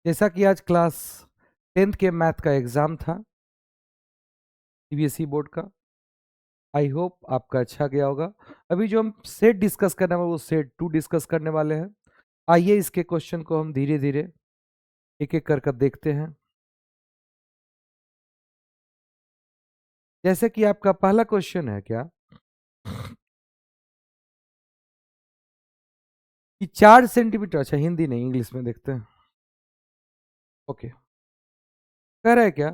जैसा कि आज क्लास 10th के मैथ का एग्जाम था सीबीएसई बोर्ड का। आई होप आपका अच्छा गया होगा। अभी जो हम सेट डिस्कस करने वाले वो सेट 2 डिस्कस करने वाले हैं। आइए इसके क्वेश्चन को हम धीरे धीरे एक एक कर देखते हैं। जैसे कि आपका पहला क्वेश्चन है क्या कि 4 सेंटीमीटर, अच्छा हिंदी नहीं इंग्लिश में देखते हैं। ओके, कह रहा है क्या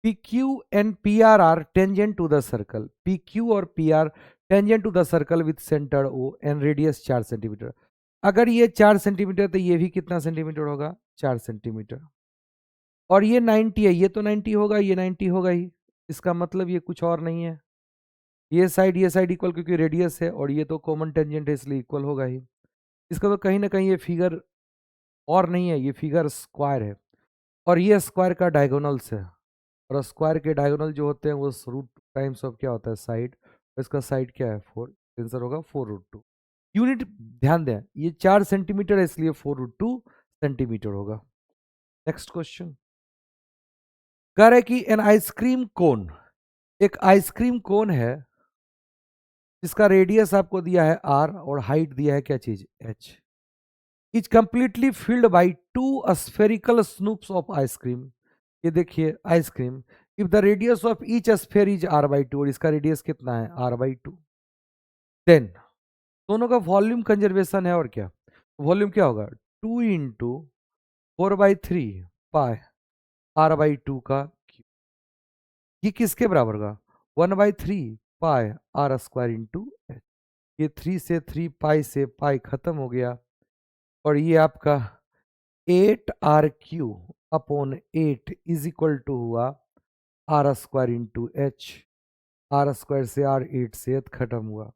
P Q and P R are tangent to the circle. P Q और P R tangent to the circle with centre O and radius 4 centimetre. अगर ये 4 सेंटीमीटर तो ये भी कितना सेंटीमीटर होगा? 4 सेंटीमीटर। और ये 90 है, ये तो 90 होगा, ये 90 होगा ही। इसका मतलब ये कुछ और नहीं है। ये साइड इक्वल, क्योंकि रेडियस है और ये तो कॉमन टेंजेंट है इसलिए इक्वल होगा ही। इसका तो कहीं ना कहीं ये फिगर और नहीं है, ये फिगर स्क्वायर है और ये स्क्वायर का डायगोनल्स है। और स्क्वायर के डायगोनल जो होते हैं वो रूट टाइम्स ऑफ क्या होता है? साइड। इसका साइड क्या है? 4। आंसर होगा 4√2। यूनिट ध्यान दें, ये 4 सेंटीमीटर है इसलिए 4√2 सेंटीमीटर होगा। नेक्स्ट क्वेश्चन कह रहा है कि एन आइसक्रीम कोन, एक आइसक्रीम कोन है जिसका रेडियस आपको दिया है r और हाइट दिया है क्या चीज? h, is completely filled by 2 spherical Snopes of ice cream. ये देखिए ice cream, if the radius of each sphere is r/2 और इसका रेडियस कितना है? r/2। देन दोनों का वॉल्यूम कंजर्वेशन है और क्या? वॉल्यूम क्या होगा? 2 × 4/3 पाई r/2 का क्यूब। ये किसके बराबर होगा? 1/3 पाई r² इंटू एच। ये 3 से 3 पाई से पाई खत्म हो गया और ये आपका 8r³ upon 8 is equal to हुआ r² इंटू एच। r² से r 8 से खत्म हुआ।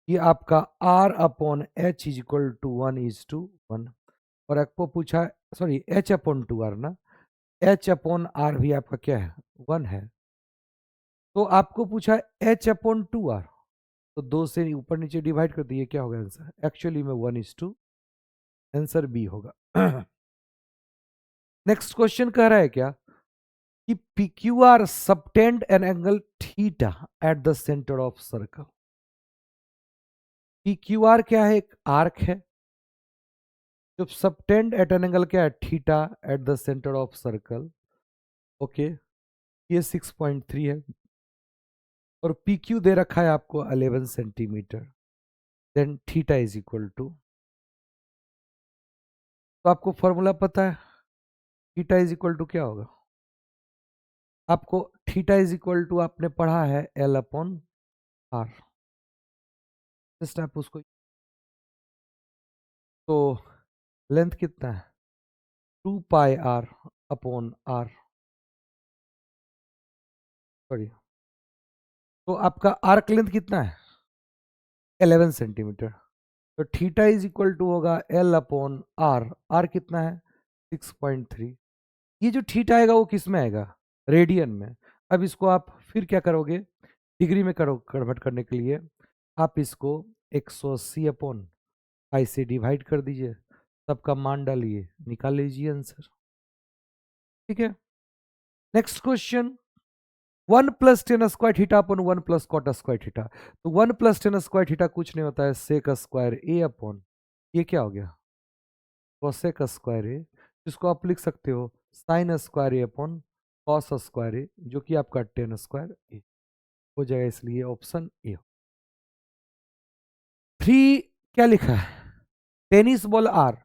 ये आपका r/h इज इक्वल टू 1:1। और आपको पूछा, सॉरी h/2r ना, h/r भी आपका क्या है? 1 है। तो आपको पूछा h/2r, तो 2 से ऊपर नीचे डिवाइड कर दिए, क्या होगा आंसर? एक्चुअली में 1:2, आंसर बी होगा। नेक्स्ट क्वेश्चन कह रहा है क्या कि P Q R subtend an angle theta at the centre of circle. P Q R क्या है? एक आर्क है जो सबटेंड एट एन एंगल क्या है? Theta at the centre of circle. Okay, ये 6.3 है और पी क्यू दे रखा है आपको 11 centimetre. Then theta is equal to, तो आपको फॉर्मूला पता है थीटा इज इक्वल टू क्या होगा? आपको थीटा इज इक्वल टू आपने पढ़ा है L/R। जस्ट आप उसको, तो लेंथ कितना है? 2πr/r, सॉरी, तो आपका आर्क लेंथ कितना है? 11 सेंटीमीटर। तो थीटा इज इक्वल टू होगा L/R। आर कितना है? 6.3। ये जो थीटा आएगा वो किस में आएगा? रेडियन में। अब इसको आप फिर क्या करोगे? डिग्री में करो, कन्वर्ट करने के लिए आप इसको 180/पाई से डिवाइड कर दीजिए, सबका मान डालिए, निकाल लीजिए आंसर। ठीक है, नेक्स्ट क्वेश्चन। 1 + tan² θ/1 + cot² θ। तो 1 + tan² कुछ नहीं होता है sec² A/, ये क्या हो गया? cosec²A, जिसको आप लिख सकते हो sin²A/cos²A, जो कि आपका tan² हो जाएगा, इसलिए ऑप्शन ए। 3 क्या लिखा है? Tennis ball are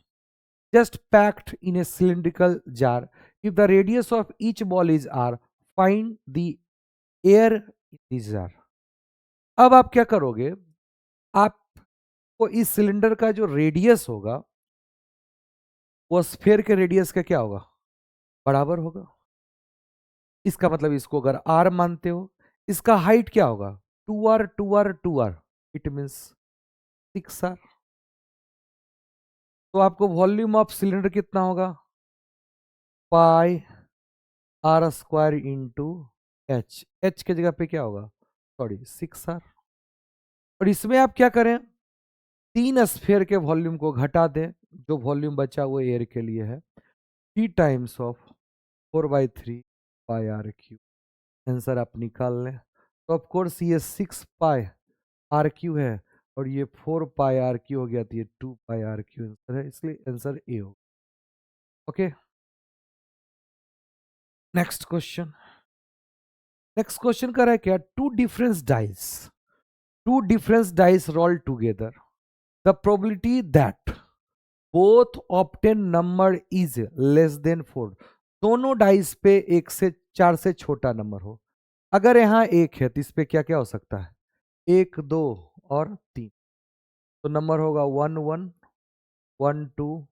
just packed in a cylindrical jar. If the radius of each ball is r, find the air in this jar. अब आप क्या करोगे? आपको इस सिलेंडर का जो रेडियस होगा वो स्फीयर के रेडियस का क्या होगा? बराबर होगा। इसका मतलब इसको अगर r मानते हो, इसका हाइट क्या होगा? 2r 2r 2r, it means 6r। तो आपको वॉल्यूम ऑफ सिलेंडर कितना होगा? पाई r² इंटू एच। एच की जगह पे क्या होगा? Sorry 6r। और इसमें आप क्या करें? 3 स्फीयर के वॉल्यूम को घटा दें, जो वॉल्यूम बचा वो एयर के लिए है। 3 times of 4/3 pi r cube. Answer आप निकाल लें। तो ऑफ कोर्स ये 6 पाई आर क्यू है और ये 4 पाई आर क्यू हो गया, तो ये 2 पाई आर क्यू आंसर है, इसलिए आंसर ए हो। Okay, next question. Next question कर रहा है क्या, two difference dice roll together, the probability that both obtain number is less than 4। दोनों डाइस पे 1 से 4 से छोटा नंबर हो। अगर यहाँ 1 है तो इस पे क्या क्या हो सकता है, 1, 2 और 3। तो नंबर होगा 1 1 1 2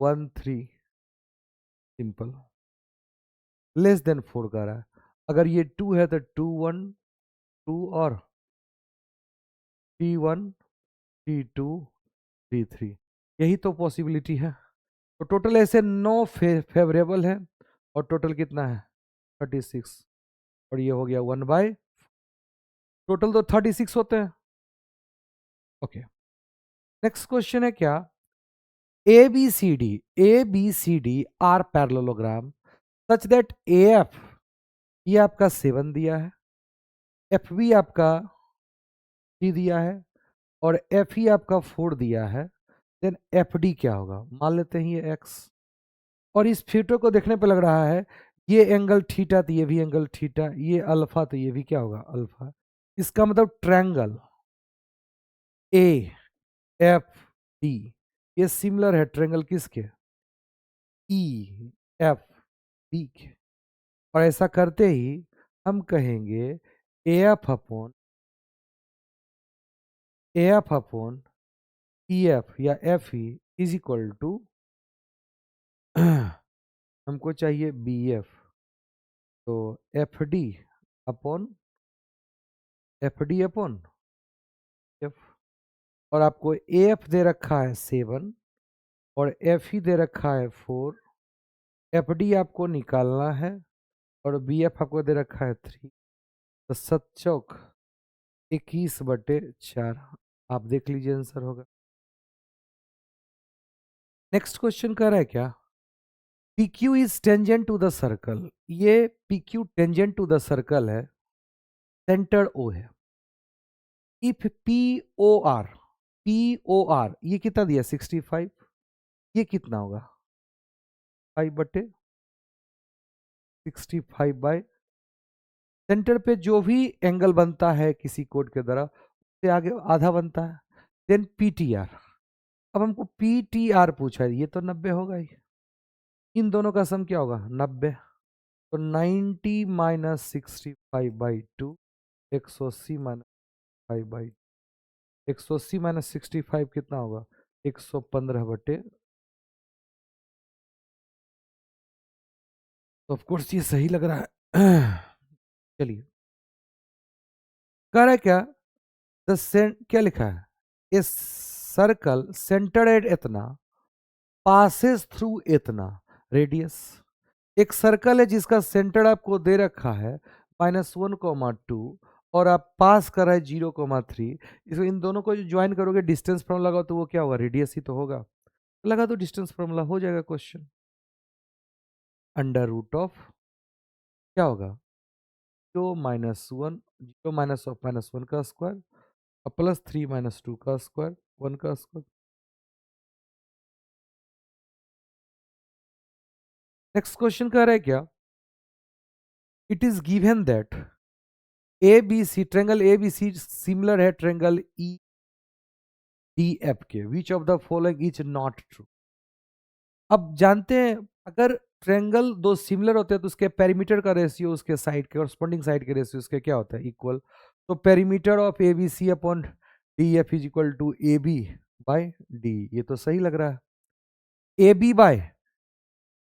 1 3। सिंपल। लेस देन 4 का रहा है। अगर ये 2 है तो 2 1 2 और 3 1 3 2 3 3। यही तो पॉसिबिलिटी है। तो टोटल ऐसे 9 फेवरेबल है और टोटल कितना है 36। और ये हो गया 1/। टोटल तो 36 होते हैं। ओके, नेक्स्ट क्वेश्चन है क्या, A B C D are parallelogram such that A F ये आपका 7 दिया है, एफ बी आपका 3 दिया है और एफ ई आपका 4 दिया है। देन एफ डी क्या होगा, मान लेते हैं ये एक्स। और इस फोटो को देखने पे लग रहा है ये एंगल थीटा तो ये भी एंगल थीटा, ये अल्फा तो ये भी क्या होगा अल्फा। इसका मतलब ट्रायंगल ए एफ डी ये सिमिलर है ट्रायंगल किसके, ई एफ डी के। और ऐसा करते ही हम कहेंगे A F upon E F या F E is equal to हमको चाहिए बी एफ, तो एफ डी अपॉन एफ। और आपको ए एफ दे रखा है 7 और एफ ही दे रखा है 4। एफ डी आपको निकालना है और बी एफ आपको दे रखा है 3। तो 7 चौक 21/4। आप देख लीजिए आंसर होगा। नेक्स्ट क्वेश्चन कह रहा है क्या, P Q is tangent to the circle. ये P Q tangent to the circle है, सेंटर ओ है। इफ पी ओ आर ये कितना दिया 65, ये कितना होगा 5/65 सेंटर पे जो भी एंगल बनता है किसी कोड के द्वारा उससे आगे आधा बनता है। देन पी टी आर, अब हमको पी टी आर पूछा है, ये तो 90 होगा ही। इन दोनों का सम क्या होगा 90। तो 90 - 65/2 180 - 5/, 180 - 65 कितना होगा 115/। तो ऑफ कोर्स ये सही लग रहा है। चलिए, कह रहा है क्या, क्या लिखा है, ए सर्कल सेंटर एट इतना पासेस थ्रू इतना रेडियस। एक सर्कल है जिसका सेंटर आपको दे रखा है -1, 2 और आप पास कर रहे हैं 0, 3। इसको इन दोनों को ज्वाइन करोगे डिस्टेंस फॉर्मूला लगाओ तो वो क्या होगा रेडियस ही तो होगा। लगा तो डिस्टेंस फॉर्मूला हो जाएगा क्वेश्चन। अंडर रूट ऑफ क्या होगा 0 - 1 0 - 1 का स्क्वायर +3 - 2 का स्क्वायर 1 का स्क्वायर। नेक्स्ट क्वेश्चन कह रहा है क्या, it is given that A B C triangle A B C similar है ट्रेंगल ई डी एफ के, which of the following is not true. अब जानते हैं अगर ट्रेंगल दो सिमिलर होते हैं तो उसके पेरीमीटर का रेशियो उसके साइड के कॉरस्पॉन्डिंग साइड के रेशियो उसके क्या होता है इक्वल। तो perimeter of A B C upon D F is equal to A B by D, ये तो सही लग रहा है। A B by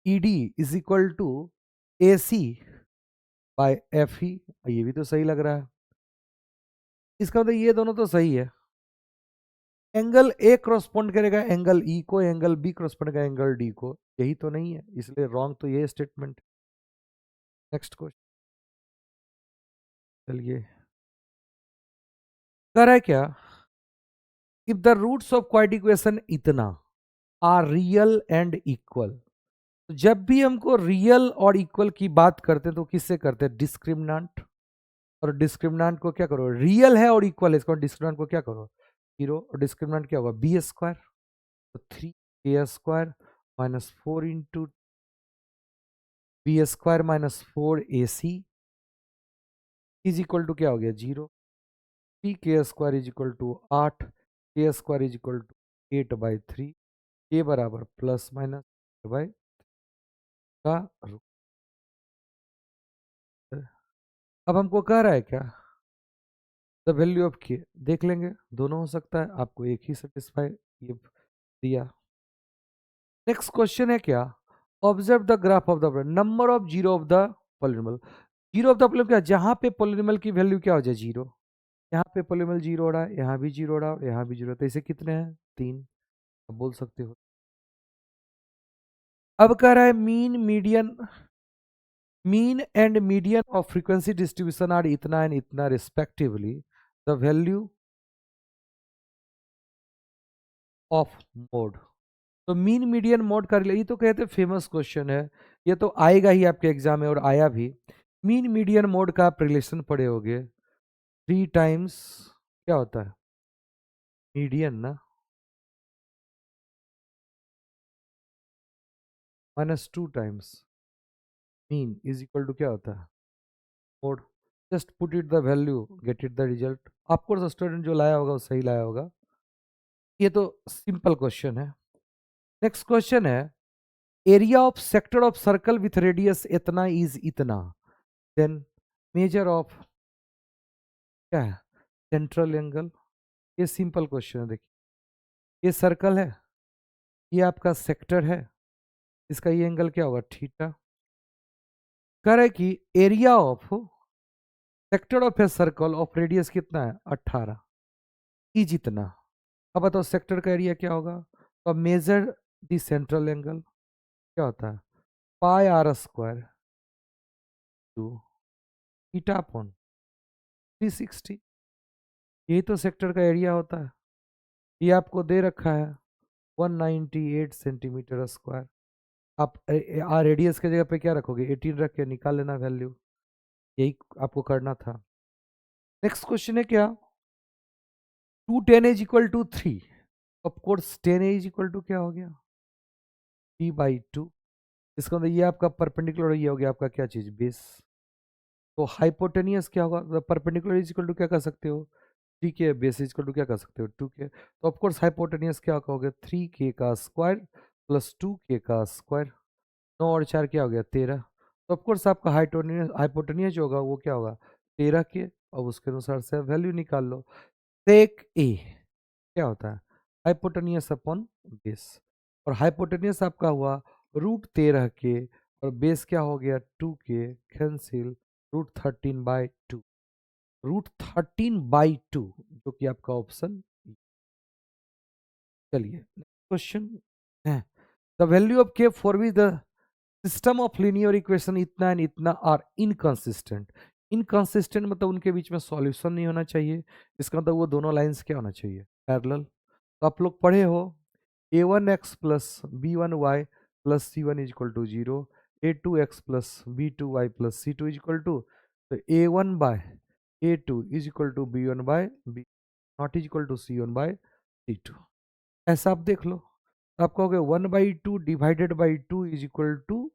E D is equal to A C by F E, ये भी तो सही लग रहा है। इसका मतलब ये दोनों तो सही है। एंगल ए क्रॉसपॉन्ड करेगा एंगल ई को, एंगल बी क्रॉसपॉन्ड करेगा एंगल डी को, यही तो नहीं है, इसलिए रॉन्ग तो ये स्टेटमेंट। नेक्स्ट क्वेश्चन, चलिए कर है क्या, if the roots of quadratic equation इतना आर रियल एंड इक्वल तो जब भी हमको रियल और इक्वल की बात करते हैं तो किससे करते हैं? डिस्क्रिमिनेंट। और डिस्क्रिमिनेंट को क्या करो? रियल है और इक्वल है, इसको डिस्क्रिमिनेंट को क्या करो? जीरो। और डिस्क्रिमिनेंट क्या होगा? B square. तो 3 a² -4 B square -4 ac is equal to क्या हो गया? 0। 3 k² is equal to 8, k² is equal to 8/3, के बराबर प्लस माइनस बाई का रूट। अब हमको कह रहा है क्या? द वैल्यू ऑफ के। देख लेंगे, दोनों हो सकता है, आपको एक ही सेटिस्फाई ये दिया। नेक्स्ट क्वेश्चन है क्या? Observe the graph of the number of zero of the polynomial. Zero of the polynomial क्या? जहां पे पॉलिनोमियल की वैल्यू क्या हो जाए? जीरो। यहाँ पे पॉलिनोमियल जीरो हो रहा है, यहाँ भी जीरो हो रहा है और यहाँ भी जीरो। तो इसे कितने हैं? 3। अब बोल सकते हो। अब कह रहा है mean and median of frequency distribution are इतना एंड इतना respectively. The value of mode. तो मीन मीडियन मोड का ये तो कहते हैं फेमस क्वेश्चन है, ये तो आएगा ही आपके एग्जाम में और आया भी। मीन मीडियन मोड का आप रिलेशन पढ़े होगे। 3 टाइम्स क्या होता है? मीडियन ना, -2 times mean is equal to क्या होता है? Mode. Just put it the value, get it the result. आपको स्टूडेंट जो लाया होगा वो सही लाया होगा। ये तो सिंपल क्वेश्चन है। नेक्स्ट क्वेश्चन है, area of sector of circle with radius इतना इज इतना, देन मेजर ऑफ क्या है? Central angle. ये सिंपल क्वेश्चन है। देखिए, ये सर्कल है, ये आपका सेक्टर है, इसका ये एंगल क्या होगा? थीटा। कह रहा है कि area of sector of a circle of radius कितना है? 18 ई जितना। अब बताओ सेक्टर का एरिया क्या होगा? तो अब मेजर द सेंट्रल एंगल क्या होता है? πr² to theta upon 360। यही तो सेक्टर का एरिया होता है। ये आपको दे रखा है 198 सेंटीमीटर स्क्वायर। आप रेडियस की जगह पे क्या रखोगे? 18 रख के निकाल लेना वैल्यू। यही आपको करना था। नेक्स्ट क्वेश्चन है क्या? 210 is equal to 3। Of course 10 is equal to क्या हो गया? 3/2। इसका मतलब ये आपका परपेंडिकुलर, ये हो गया आपका क्या चीज? बेस। तो हाइपोटेनियस क्या होगा? परपेंडिकुलर इज इक्वल टू क्या कर सकते हो? 3 के। बेस इज इक्वल टू क्या कर सकते हो? 2 के। तो ऑफकोर्स हाइपोटेनियस क्या कहोगे? 3 के का स्क्वायर प्लस 2 के का स्क्वायर। 9 और 4 क्या हो गया? 13। तो ऑफकोर्स आपका हाइपोटेनियस जो होगा वो क्या होगा? 13 के। अब उसके अनुसार से वैल्यू निकाल लो। सेक ए क्या होता है? Hypotenuse upon base. और हाइपोटेनियस आपका हुआ √13 के, और बेस क्या हो गया? 2 के। कैंसिल। √13/2। √13/2 जो कि आपका ऑप्शन। चलिए क्वेश्चन है, द वैल्यू ऑफ के for which the system of linear equation इतना एंड इतना आर इनकंसिस्टेंट। इनकंसिस्टेंट मतलब उनके बीच में सॉल्यूशन नहीं होना चाहिए। इसका मतलब वो दोनों लाइंस क्या होना चाहिए? पैरेलल। तो आप लोग पढ़े हो a1x plus b1y plus c1 is equal to 0, a2x plus b2y plus c2 is equal to, तो a1/a2 is equal to b1/b not is equal to c1/c2। ऐसा आप देख लो। तो आप कहोगे 1/2 divided by 2 is equal to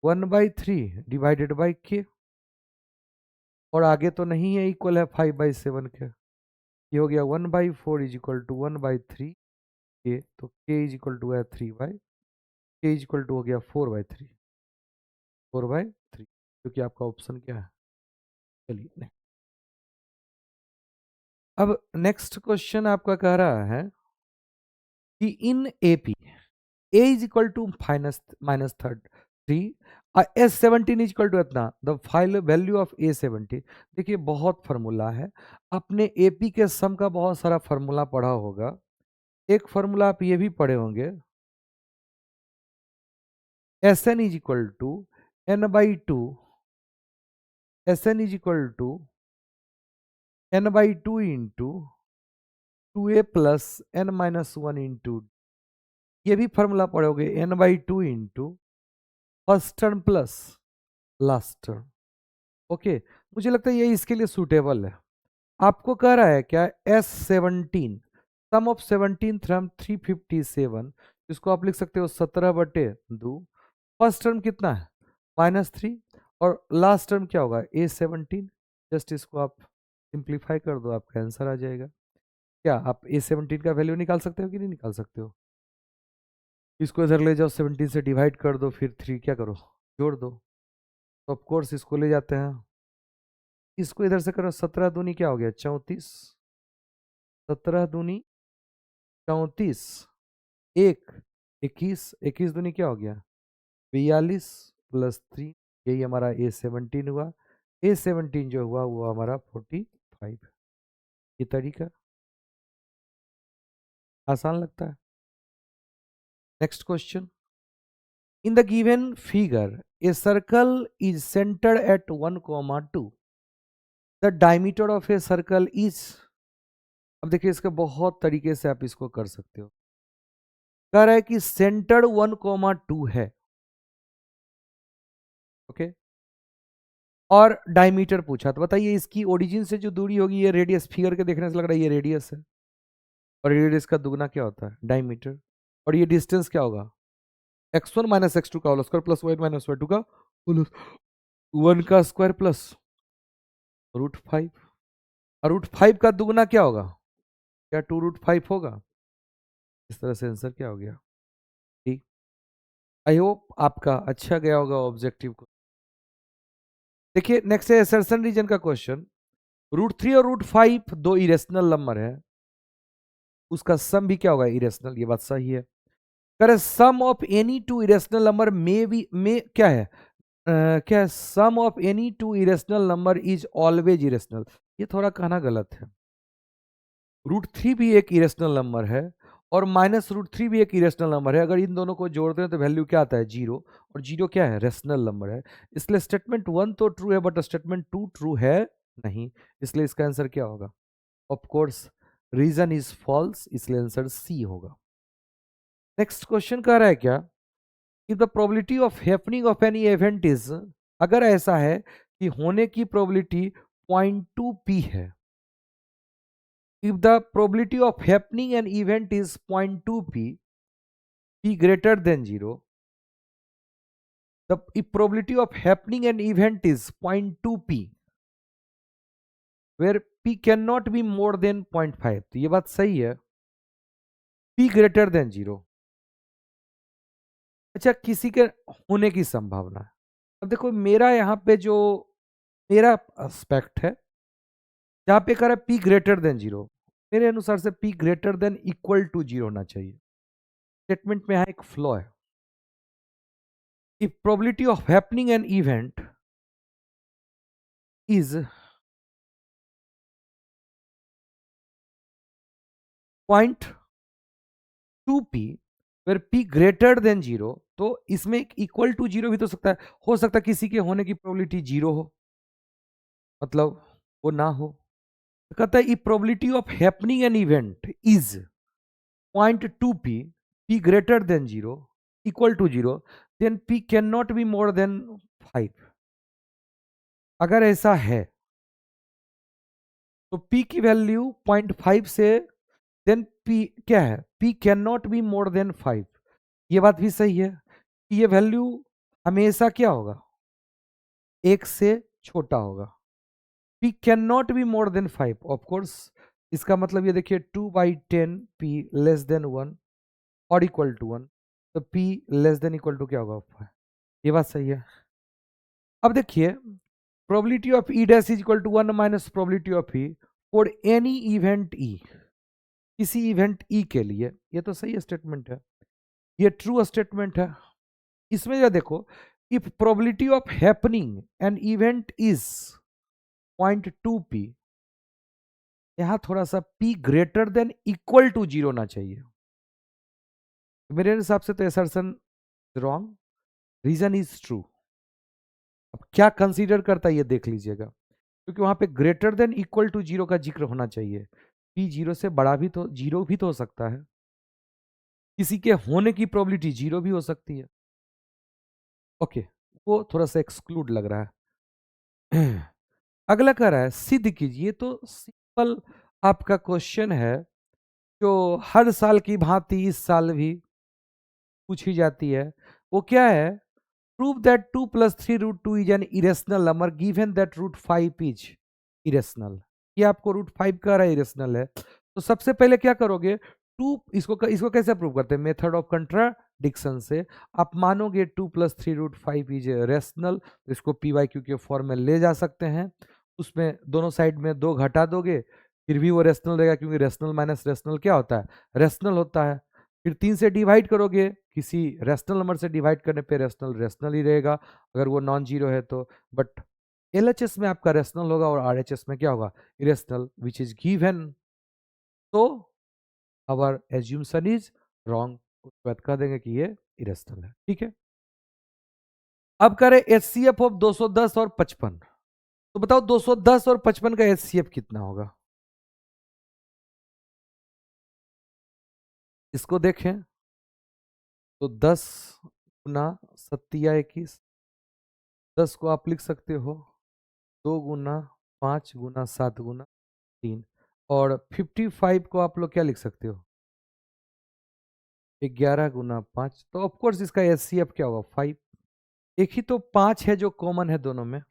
1/3 divided by K. और आगे तो नहीं है, इक्वल है 5/7 के। ये हो गया 1/4 इज इक्वल टू 1/3 के। तो के इज इक्वल टू है 3/, के इज इक्वल टू हो गया 4/3। 4/3 क्योंकि आपका ऑप्शन क्या है? चलिए अब नेक्स्ट क्वेश्चन आपका कह रहा है कि in AP a is equal to -3 S17 is equal to इतना, the final value of A17। देखिए बहुत फार्मूला है, आपने एपी के सम का बहुत सारा फार्मूला पढ़ा होगा। एक फार्मूला आप ये भी पढ़े होंगे, Sn is equal to n/2, Sn is equal to n/2 into 2a plus n-1 into ये भी फॉर्मूला पढ़ोगे n/2 into first term plus last term. Okay, मुझे लगता है ये इसके लिए सूटेबल है। आपको कह रहा है क्या, S17 सम ऑफ 17 फ्रॉम 357, इसको आप लिख सकते हो 17/2। फर्स्ट टर्म कितना है -3, और लास्ट टर्म क्या होगा A17। जस्ट इसको आप सिंप्लीफाई कर दो, आपका आंसर आ जाएगा। क्या आप A17 का वैल्यू निकाल सकते हो कि नहीं निकाल सकते हो? इसको इधर ले जाओ, 17 से डिवाइड कर दो, फिर 3 क्या करो, जोड़ दो। तो ऑफ कोर्स इसको ले जाते हैं, इसको इधर से करो, 17 दूनी क्या हो गया 34, 17 दूनी 34, एक 21, 21 दूनी क्या हो गया 42 प्लस 3, यही हमारा A17 हुआ। A17 जो हुआ वो हमारा 45। ये तरीका आसान लगता है। Next question, in the given figure a circle is centred at 1,2, the diameter of a circle is. अब देखिए इसके बहुत तरीके से आप इसको कर सकते हो। कह रहा है कि सेंटर्ड 1,2 है, ओके, और डायमीटर पूछा, तो बताइए इसकी ओरिजिन से जो दूरी होगी, ये रेडियस, फिगर के देखने से लग रहा है ये रेडियस है, और रेडियस का दुगना क्या होता है डायमीटर, और ये डिस्टेंस क्या होगा x1 माइनस x2 का whole square plus y minus y2 का होल, 1 का स्क्वायर प्लस √5, और √5 का दुगना क्या होगा, क्या 2√5 होगा। इस तरह से आंसर क्या हो गया ठीक। आई होप आपका अच्छा गया होगा ऑब्जेक्टिव को। देखिए नेक्स्ट है असर्शन रीजन का क्वेश्चन। √3 और √5 दो इरेशनल नंबर है, उसका सम भी क्या होगा इरेशनल, ये बात सही है। करे sum of any two irrational number में क्या है, क्या sum of any two irrational number is always irrational, ये थोड़ा कहना गलत है। √3 भी एक इरेशनल नंबर है, और -√3 भी एक इरेशनल नंबर है। अगर इन दोनों को जोड़ते हैं तो वैल्यू क्या आता है 0, और 0 क्या है रेशनल नंबर है। इसलिए स्टेटमेंट 1 तो ट्रू है, बट स्टेटमेंट 2 ट्रू है नहीं, इसलिए इसका आंसर क्या होगा, of course reason is false, इसलिए आंसर सी होगा। नेक्स्ट क्वेश्चन कह रहा है क्या, if the probability of happening of any event is, अगर ऐसा है कि होने की प्रोबेबिलिटी 0.2p है, if the probability of happening an event is 0.2p, p greater than 0, the if probability of happening an event is 0.2p, where p cannot be more than 0.5, तो ये बात सही है, p greater than 0। अच्छा, किसी के होने की संभावना है। अब देखो मेरा यहाँ पे जो मेरा एस्पेक्ट है, जहाँ पे कह रहा है p ग्रेटर देन 0, मेरे अनुसार से p greater than equal to 0 होना चाहिए। स्टेटमेंट में यहाँ एक फ्लॉ है। if probability of happening an event is 0.2p where p greater than 0, तो इसमें इक्वल टू 0 भी तो सकता है, हो सकता है किसी के होने की प्रोबेबिलिटी 0 हो, मतलब वो ना हो। तो कहता है if probability of happening an event is 0.2p, p greater than 0, equal to 0, then p cannot be more than 5। अगर ऐसा है तो p की वैल्यू 0.5 से, देन p क्या है, p can not be more than 5। ये बात भी सही है कि ये वैल्यू हमेशा क्या होगा, 1 से छोटा होगा। p can not be more than 5, of course इसका मतलब ये देखिए 2/10 p लेस देन 1 और इक्वल टू 1, तो p less than equal to क्या होगा 5। ये बात सही है। अब देखिए probability of e dash is equal to 1 minus probability of e for any event e, किसी इवेंट ई के लिए, ये तो सही स्टेटमेंट है, ये ट्रू स्टेटमेंट है। इसमें जो देखो, if probability of happening an event is 0.2p, यहां थोड़ा सा p greater than equal to 0 होना चाहिए। तो मेरे हिसाब से तो assertion wrong, reason is true. अब क्या कंसीडर करता है ये देख लीजिएगा, क्योंकि वहां पे ग्रेटर देन इक्वल टू 0 का जिक्र होना चाहिए। p 0 से बड़ा भी तो 0 भी तो हो सकता है। किसी के होने की प्रोबेबिलिटी 0 भी हो सकती है। ओके, वो थोड़ा सा एक्सक्लूड लग रहा है। अगला कह रहा है सिद्ध कीजिए, तो सिंपल आपका क्वेश्चन है जो हर साल की भांति इस साल भी पूछी जाती है। वो क्या है? Prove that 2 + 3√2 is an irrational number given that √5 is irrational. ये आपको √5 कह रहा है इरेशनल है, तो सबसे पहले क्या करोगे? इसको कैसे प्रूव करते हैं? मेथड ऑफ कंट्राडिक्शन से। आप मानोगे 2 + 3√5 इज रेशनल, तो इसको PYQ के फॉर्म में ले जा सकते हैं। उसमें दोनों साइड में 2 घटा दोगे, फिर भी वो रेशनल रहेगा, क्योंकि रेशनल माइनस रेशनल क्या होता है? रेशनल होता है। फिर 3 से डिवाइड करोगे, किसी रेशनल नंबर से डिवाइड करने पे रेशनल रेशनल ही रहेगा, अगर वो नॉन जीरो है तो। बट LHS में आपका रेशनल होगा और RHS में क्या होगा? Irrational, which is given. तो आवर एज्यूमशन इज रॉन्ग, उसके बाद कह देंगे कि ये इरेशनल है। ठीक है, अब करें HCF ऑफ 210 और 55। तो बताओ 210 और 55 का HCF कितना होगा? इसको देखें तो 10 गुना 7 × 21, 10 को आप लिख सकते हो 2 × 5 × 7 × 3, और 55 को आप लोग क्या लिख सकते हो? 11 × 5। तो ऑफकोर्स इसका HCF क्या होगा? 5। एक ही तो 5 है जो कॉमन है दोनों में।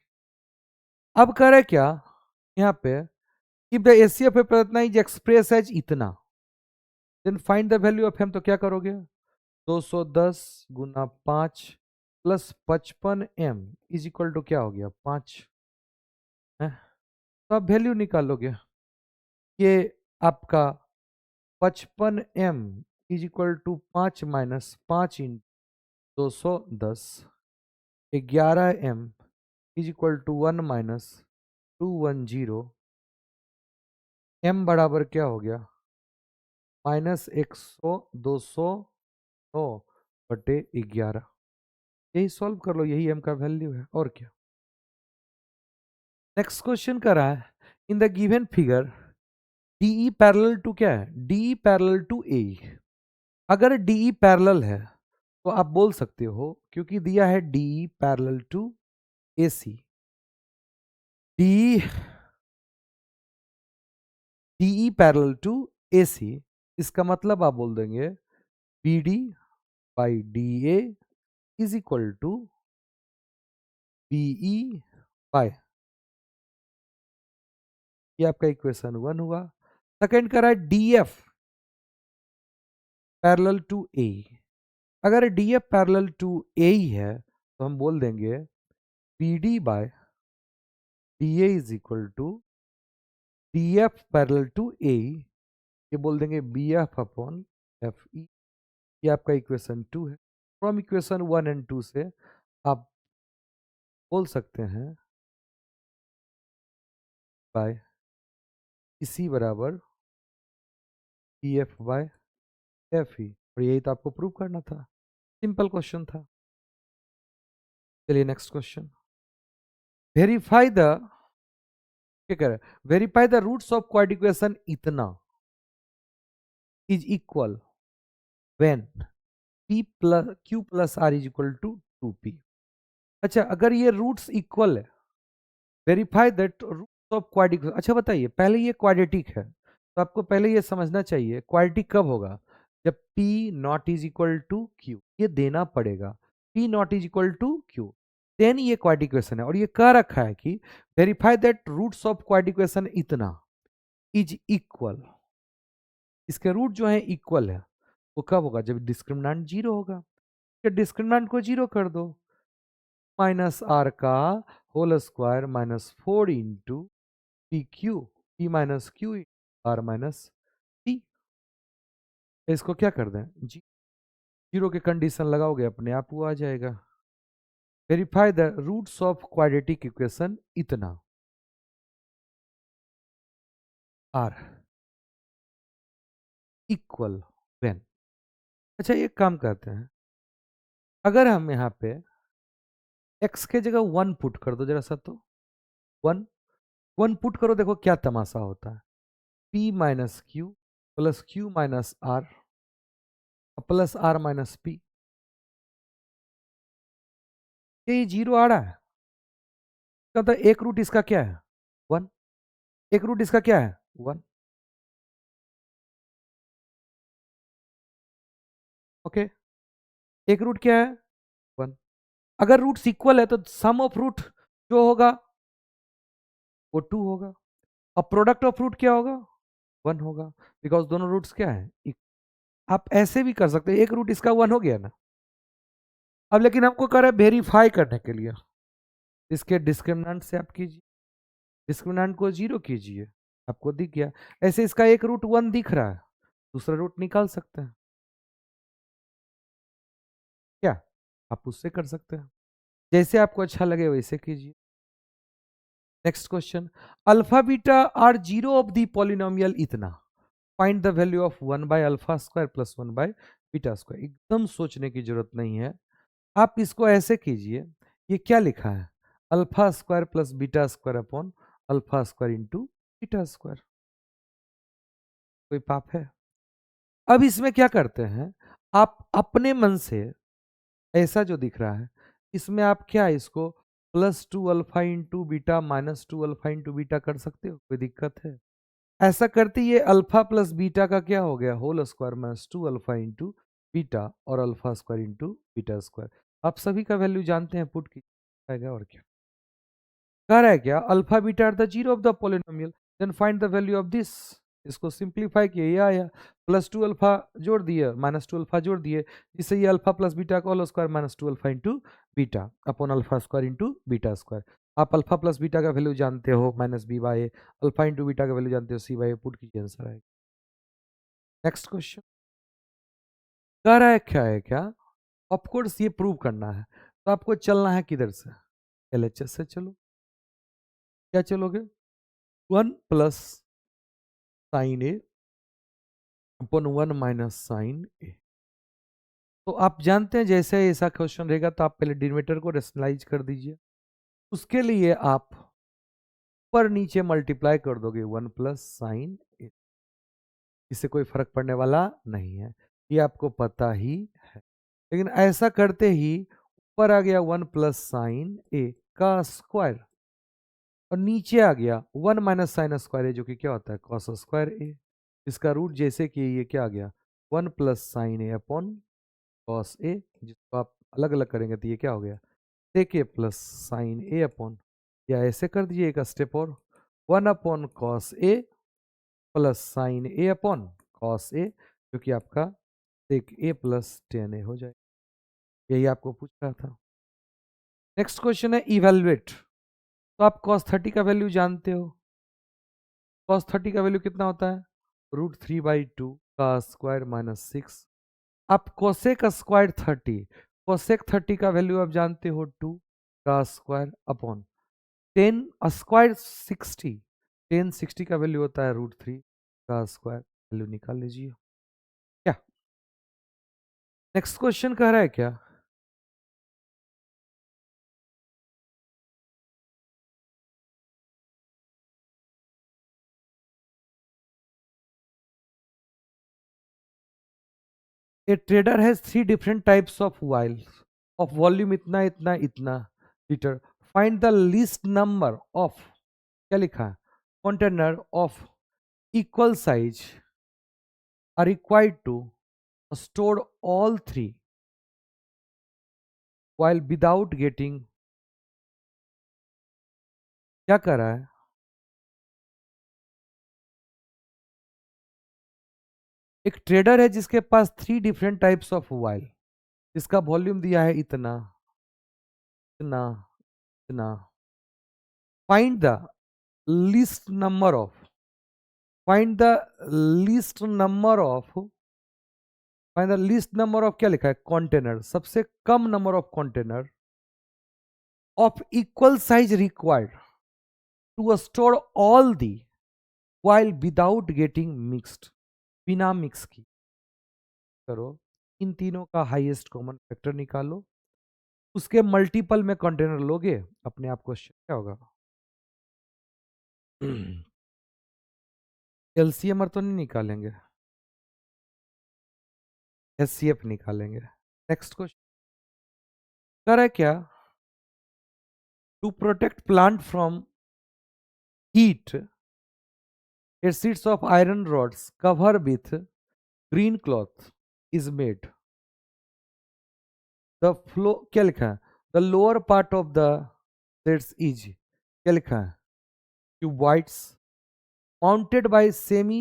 अब कह रहे क्या यहाँ पे? इफ द HCF ऑफ इतना इज एक्सप्रेस एज इतना, then find the value of m। तो क्या करोगे? 210 × 5 + 55m इज इक्वल टू क्या हो गया? 5 है। तो आप वैल्यू निकालोगे, ये आपका 55m is equal to 5 - 5 × 210, 11m is equal to 1 - 210। m बराबर क्या हो गया? -100 209/11। यही सॉल्व कर लो, यही m का वैल्यू है, और क्या। नेक्स्ट क्वेश्चन कर रहा है, in the given figure DE parallel to क्या है? DE parallel to AE। अगर DE पैरेलल है तो आप बोल सकते हो, क्योंकि दिया है DE parallel to AC। DE parallel to AC, इसका मतलब आप बोल देंगे BD/DA is equal to BE/, ये आपका इक्वेशन 1 हुआ। सेकंड करा है DF पैरेलल टू AE। अगर DF पैरेलल टू AE है तो हम बोल देंगे BD/DA is equal to DF parallel to AE, ये बोल देंगे BF/FE। ये आपका इक्वेशन 2 है। फ्रॉम इक्वेशन 1 एंड 2 से आप बोल सकते हैं बाय इसी बराबर BF/FE, और यही तो आपको प्रूव करना था। सिंपल क्वेश्चन था। चलिए नेक्स्ट क्वेश्चन। वेरीफाई द, क्या कह रहे हैं? Verify the roots of quadratic equation इतना is equal when Q + R is equal to 2P। अच्छा, अगर ये रूट्स इक्वल है, verify that roots of quadratic. अच्छा बताइए, पहले ये क्वाड्रेटिक है तो आपको पहले ये समझना चाहिए क्वाड्रेटिक कब होगा? जब P not is equal to Q, ये देना पड़ेगा। P not is equal to Q, then ये क्वाड्रेटिक इक्वेशन है। और ये कह रखा है कि verify that roots of quadratic equation इतना इज इक्वल, इसके रूट जो है इक्वल है। वो कब होगा? जब डिस्क्रिमिनेंट 0 होगा। डिस्क्रिमिनेंट को 0 कर दो, -r का whole square -4 into PQ, P - Q R - P। इसको क्या कर दें? 0 के कंडीशन लगाओगे, अपने आप वो आ जाएगा। Verify the roots of quadratic equation इतना R इक्वल व्हेन। अच्छा, एक काम करते हैं, अगर हम यहाँ पे x के जगह 1 पुट कर दो जरा सा, तो 1 पुट करो, देखो क्या तमाशा होता है। P - Q + Q - R plus R minus P, ये जीरो आ रहा है, तो एक रूट इसका क्या है 1, एक रूट इसका क्या है 1। ओके, एक रूट क्या है 1। अगर रूट्स इक्वल है तो सम ऑफ रूट जो होगा वो 2 होगा, और प्रोडक्ट ऑफ रूट क्या होगा 1 होगा, बिकॉज दोनों रूट्स क्या है। आप ऐसे भी कर सकते हैं, एक रूट इसका 1 हो गया ना। अब लेकिन हमको कर रहा है वेरीफाई करने के लिए, इसके डिस्क्रिमिनेंट से आप कीजिए, डिस्क्रिमिनेंट को 0 कीजिए, आपको दिख गया। ऐसे इसका एक रूट 1 दिख रहा है, दूसरा रूट निकाल सकते हैं क्या, आप उससे कर सकते हैं, जैसे आपको अच्छा लगे वैसे कीजिए। Next question, alpha beta are zero of the polynomial इतना, find the value of 1 by alpha square plus 1 by beta square. एकदम सोचने की जरूरत नहीं है, आप इसको ऐसे कीजिए, ये क्या लिखा है, alpha square plus beta square upon alpha square into beta square, कोई पाप है। अब इसमें क्या करते हैं, आप अपने मन से ऐसा जो दिख रहा है इसमें आप क्या इसको plus 2 alpha into beta minus 2 alpha into beta कर सकते हो, कोई दिक्कत है। ऐसा करते ये अल्फा प्लस बीटा का क्या हो गया whole square minus 2 alpha into beta और alpha square into beta square. आप सभी का वैल्यू जानते हैं, पुट कीजिएगा और क्या कह रहा है, क्या alpha beta are the zero of the polynomial, then find the value of this. इसको सिंप्लीफाई किए, ये आया प्लस 2 अल्फा जोड़ दिए माइनस 2 अल्फा जोड़ दिए, जिससे ये अल्फा प्लस बीटा का whole square minus 2 alpha into beta upon alpha square into beta square. आप अल्फा प्लस बीटा का वैल्यू जानते हो minus B by A, alpha into beta का वैल्यू जानते हो सी बाई ए, पुट कीजिए answer आएगा। नेक्स्ट क्वेश्चन कह रहा है क्या है, क्या ऑफकोर्स ये प्रूव करना है, तो आपको चलना है किधर से, एलएचएस से चलो। क्या चलोगे, 1 प्लस साइन ए अपन 1 माइनस साइन ए। तो आप जानते हैं जैसे ऐसा क्वेश्चन रहेगा तो आप पहले डिनोमिनेटर को रेशनलाइज कर दीजिए, उसके लिए आप ऊपर नीचे मल्टीप्लाई कर दोगे 1 प्लस साइन ए, इससे कोई फर्क पड़ने वाला नहीं है, ये आपको पता ही है। लेकिन ऐसा करते ही ऊपर आ गया 1 प्लस साइन ए का स्क्वायर, और नीचे आ गया 1 माइनस साइन स्क्वायर ए, जो कि क्या होता है कॉस स्क्वायर ए। इसका रूट जैसे कि ये क्या आ गया 1 plus sign A upon cos A, जिसको आप अलग अलग करेंगे तो ये क्या हो गया सेक ए प्लस साइन ए अपॉन, या ऐसे कर दीजिए एक स्टेप और 1 upon cos A plus sign A upon cos A, जो कि आपका सेक ए प्लस टेन ए हो जाए। यही आपको पूछ रहा था। नेक्स्ट क्वेश्चन है इवेलुएट, तो आप कॉस 30 का वैल्यू जानते हो, कॉस 30 का वैल्यू कितना होता है √3/2 का स्क्वायर माइनस 6। आप कोसेक स्क्वायर 30, कोसेक 30 का वैल्यू आप जानते हो 2 का स्क्वायर अपॉन 10 स्क्वायर 60, 10 60 का वैल्यू होता है √3 का स्क्वायर, वैल्यू निकाल लीजिए क्या। नेक्स्ट क्वेश्चन कह रहा है क्या, a trader has 3 different types of vials of volume इतना इतना इतना litre, find the least number of, क्या लिखा है container of equal size are required to store all three while without getting, क्या कर रहा है, एक ट्रेडर है जिसके पास 3 डिफरेंट टाइप्स ऑफ वाइल, इसका वॉल्यूम दिया है इतना इतना इतना, find the least number of, find the least number of, find the least number of क्या लिखा है कंटेनर, सबसे कम number of container of equal size required to store all the while without getting mixed, बिना mix की करो, इन तीनों का हाईएस्ट कॉमन फैक्टर निकालो, उसके मल्टीपल में कंटेनर लोगे, अपने आप क्वेश्चन क्या होगा एलसीएम तो नहीं निकालेंगे, HCF निकालेंगे। नेक्स्ट क्वेश्चन कर है क्या, to protect plant from heat a sheets of iron rods covered with green cloth is made. The flow क्या लिखा है, the lower part of the sheets is क्या लिखा है, cuboids mounted by semi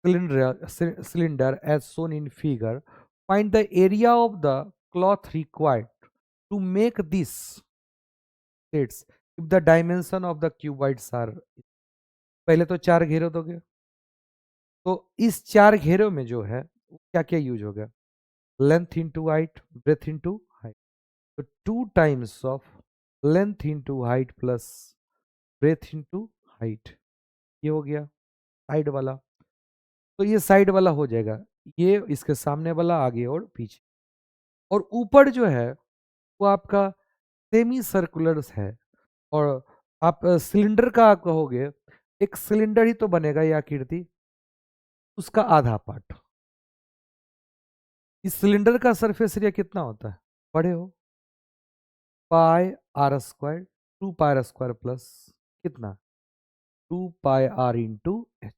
cylinder as shown in figure. Find the area of the cloth required to make this sheets if the dimension of the cuboids are. पहले तो चार घेरे दोगे, तो इस चार घेरों में जो है क्या क्या यूज होगा, length into height, breath into height, तो 2 times of length into height plus breadth into height, ये हो गया साइड वाला। तो ये साइड वाला हो जाएगा, ये इसके सामने वाला आगे और पीछे, और ऊपर जो है वो आपका सेमी सर्कुलर है, और आप सिलेंडर का आप कहोगे, एक सिलेंडर ही तो बनेगा ये आकृति, उसका आधा पार्ट। इस सिलेंडर का सरफेस एरिया कितना होता है, पढ़े हो, pi r square, 2 pi r² plus कितना 2 पाई r इंटू एच।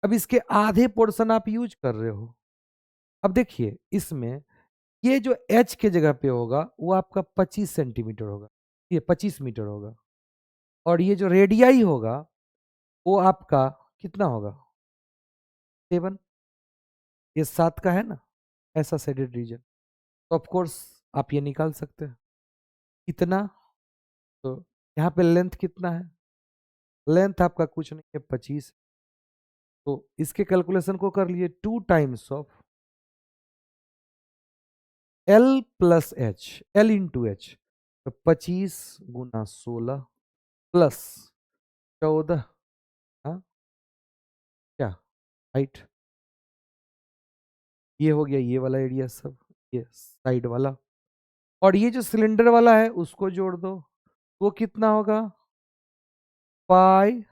अब इसके आधे पोर्शन आप यूज कर रहे हो। अब देखिए इसमें ये जो h के जगह पे होगा वो आपका 25 सेंटीमीटर होगा, ये 25 मीटर होगा, और ये जो रेडियाई होगा वो आपका कितना होगा 7, ये 7 का है ना, ऐसा सेडेड रीजन, तो ऑफ कोर्स आप ये निकाल सकते हैं इतना। तो यहाँ पे लेंथ कितना है, लेंथ आपका कुछ नहीं है 25, तो इसके कैलकुलेशन को कर लिए 2 times of L plus H, L into H, तो 25 गुना 16 प्लस 14, हाँ क्या हाइट, ये हो गया ये वाला एरिया सब, ये साइड वाला, और ये जो सिलेंडर वाला है उसको जोड़ दो, वो कितना होगा पाई,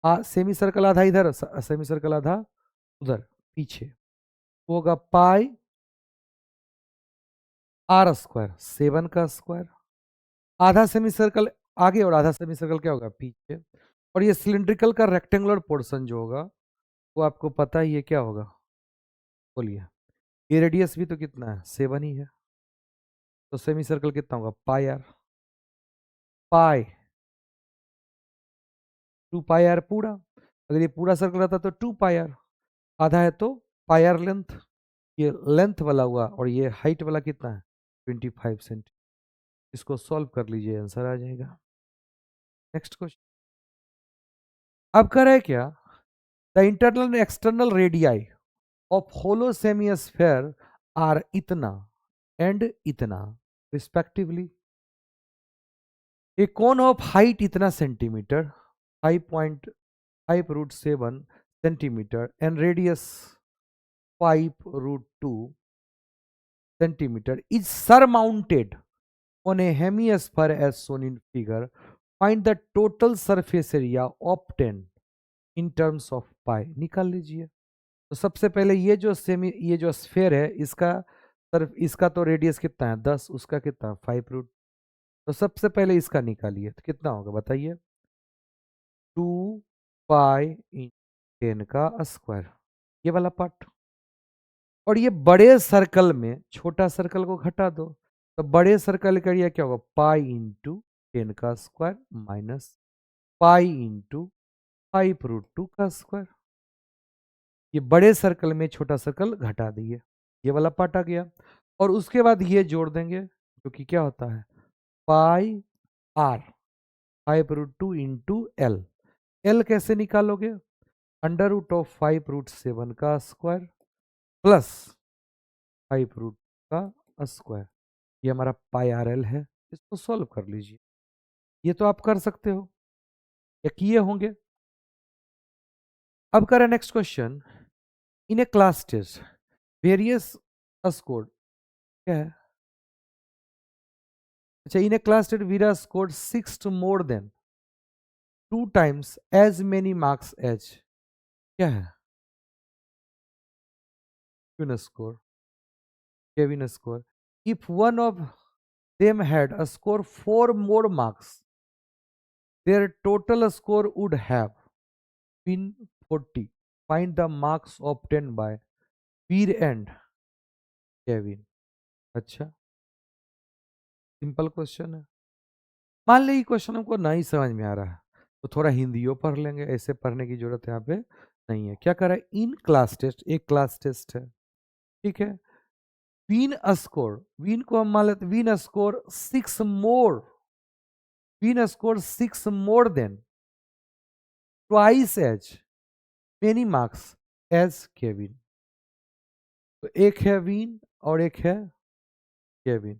सेमी सर्कल आधा इधर, सेमी सर्कल आधा उधर पीछे, वो होगा पाई r² 7 का स्क्वायर, आधा सेमी सर्कल आगे और आधा सेमी सर्कल क्या होगा पीछे, और ये सिलिंड्रिकल का रेक्टेंगुलर पोर्शन जो होगा वो आपको पता ही है क्या होगा, बोलिए, ये रेडियस भी तो कितना है 7 ही है, तो सेमी सर्कल कितना होगा पाई आर, पाई 2 पाई r पूरा, अगर ये पूरा सर्कल रहता तो 2 पाई r, आधा है तो पाई r लेंथ, ये लेंथ वाला हुआ, और ये हाइट वाला कितना है 25 सेंटी। इसको सॉल्व कर लीजिए आंसर आ जाएगा। नेक्स्ट क्वेश्चन अब कर रहा है क्या, the internal and external radii of hollow semisphere are इतना एंड इतना respectively. A cone of height इतना centimetre 5.5√7 centimetre and radius 5√2 centimeter is surmounted on a hemisphere as shown in figure. Find the total surface area obtained in terms of pi. निकाल लीजिए। तो सबसे पहले ये जो स्फेयर है इसका तो रेडियस कितना है 10, उसका कितना है 5√, तो सबसे पहले इसका निकालिए, तो कितना होगा बताइए 2 पाई × 10 का स्क्वायर, ये वाला पार्ट, और ये बड़े सर्कल में छोटा सर्कल को घटा दो, तो बड़े सर्कल का एरिया क्या होगा पाई × 10 का स्क्वायर माइनस पाई × 5√2 का स्क्वायर, ये बड़े सर्कल में छोटा सर्कल घटा दिए, ये वाला पार्ट आ गया, और उसके बाद ये जोड़ देंगे जो कि क्या होता है पाई आर 5√2 इंटू एल, एल कैसे निकालोगे √5√7 का स्क्वायर प्लस 5√का स्क्वायर, ये हमारा पाई आर एल है, इसको सॉल्व कर लीजिए, ये तो आप कर सकते हो या किए होंगे। अब करें next question, in a class test various score क्या है, अच्छा in a class test Veera score 6 to more than 2 times as many marks as क्या है, Kevin score. Kevin score. If one of them had a score 4 more marks, their total score would have been 40. Find the marks obtained by Veer and Kevin. अच्छा, simple question है। मान ली question हमको नहीं समझ में आ रहा है तो थोड़ा हिंदियों पढ़ लेंगे, ऐसे पढ़ने की जरूरत यहाँ पे नहीं है। क्या कर रहा है, इन क्लास टेस्ट, एक क्लास टेस्ट है, ठीक है। विन स्कोर, विन को हम मान लेते, Vin score 6 more, Vin score 6 more than twice as many marks as Kevin. तो एक है विन और एक है केविन।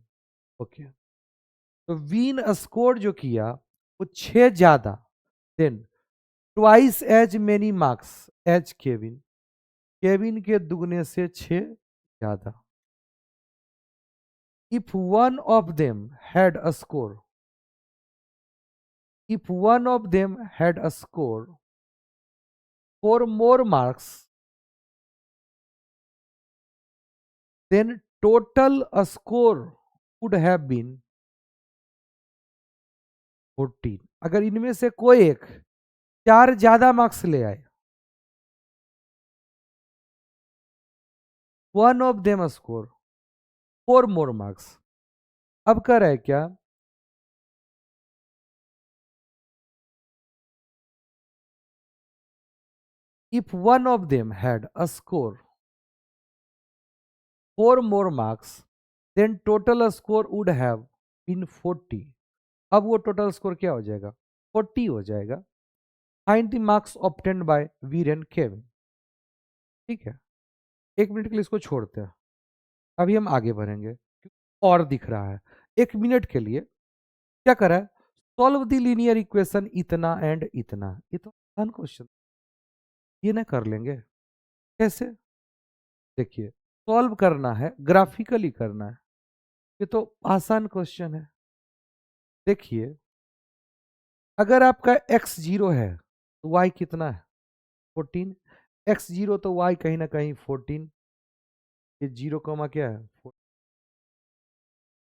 ओके, तो विन स्कोर जो किया वो 6 ज्यादा than twice as many marks as Kevin, Kevin के दुगने से 6 ज्यादा। If one of them had a score, if one of them had a score 4 more marks, then total a score would have been 14। अगर इनमें से कोई एक 4 ज्यादा मार्क्स ले आए, one of them score 4 more marks. अब कह रहा है क्या, if one of them had a score 4 more marks then total score would have been 40। अब वो टोटल स्कोर क्या हो जाएगा, 40 हो जाएगा। Find the marks obtained by Veer and Kevin. ठीक है, 1 मिनट के लिए इसको छोड़ते हैं, अभी हम आगे बढ़ेंगे और दिख रहा है। 1 मिनट के लिए क्या करा है, सॉल्व द लीनियर इक्वेशन इतना एंड इतना। ये तो आसान क्वेश्चन, ये ना कर लेंगे कैसे। देखिए, सॉल्व करना है, ग्राफिकली करना है, ये तो आसान क्वेश्चन है। देखिए, अगर आपका x 0 है तो y कितना है, 14। x 0 तो y कहीं ना कहीं 14, ये 0 कॉमा क्या है 14।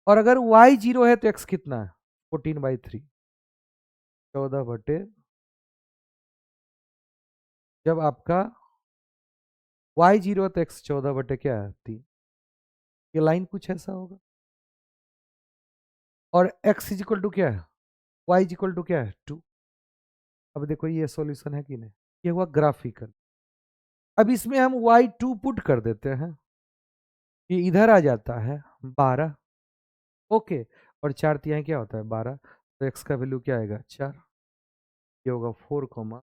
और अगर y 0 है तो x कितना है 14/3, 14/, जब आपका y 0 है तो x 14/, क्या है 3। ये लाइन कुछ ऐसा होगा। और x इज इक्वल टू क्या है, y इज इक्वल टू क्या है 2। अब देखो ये सॉल्यूशन है कि नहीं, ये हुआ ग्राफिकल। अब इसमें हम y2 पुट कर देते हैं, ये इधर आ जाता है 12। ओके, और 4 तिहाई क्या होता है 12, तो x का वैल्यू क्या आएगा 4, ये होगा 4 कॉमा,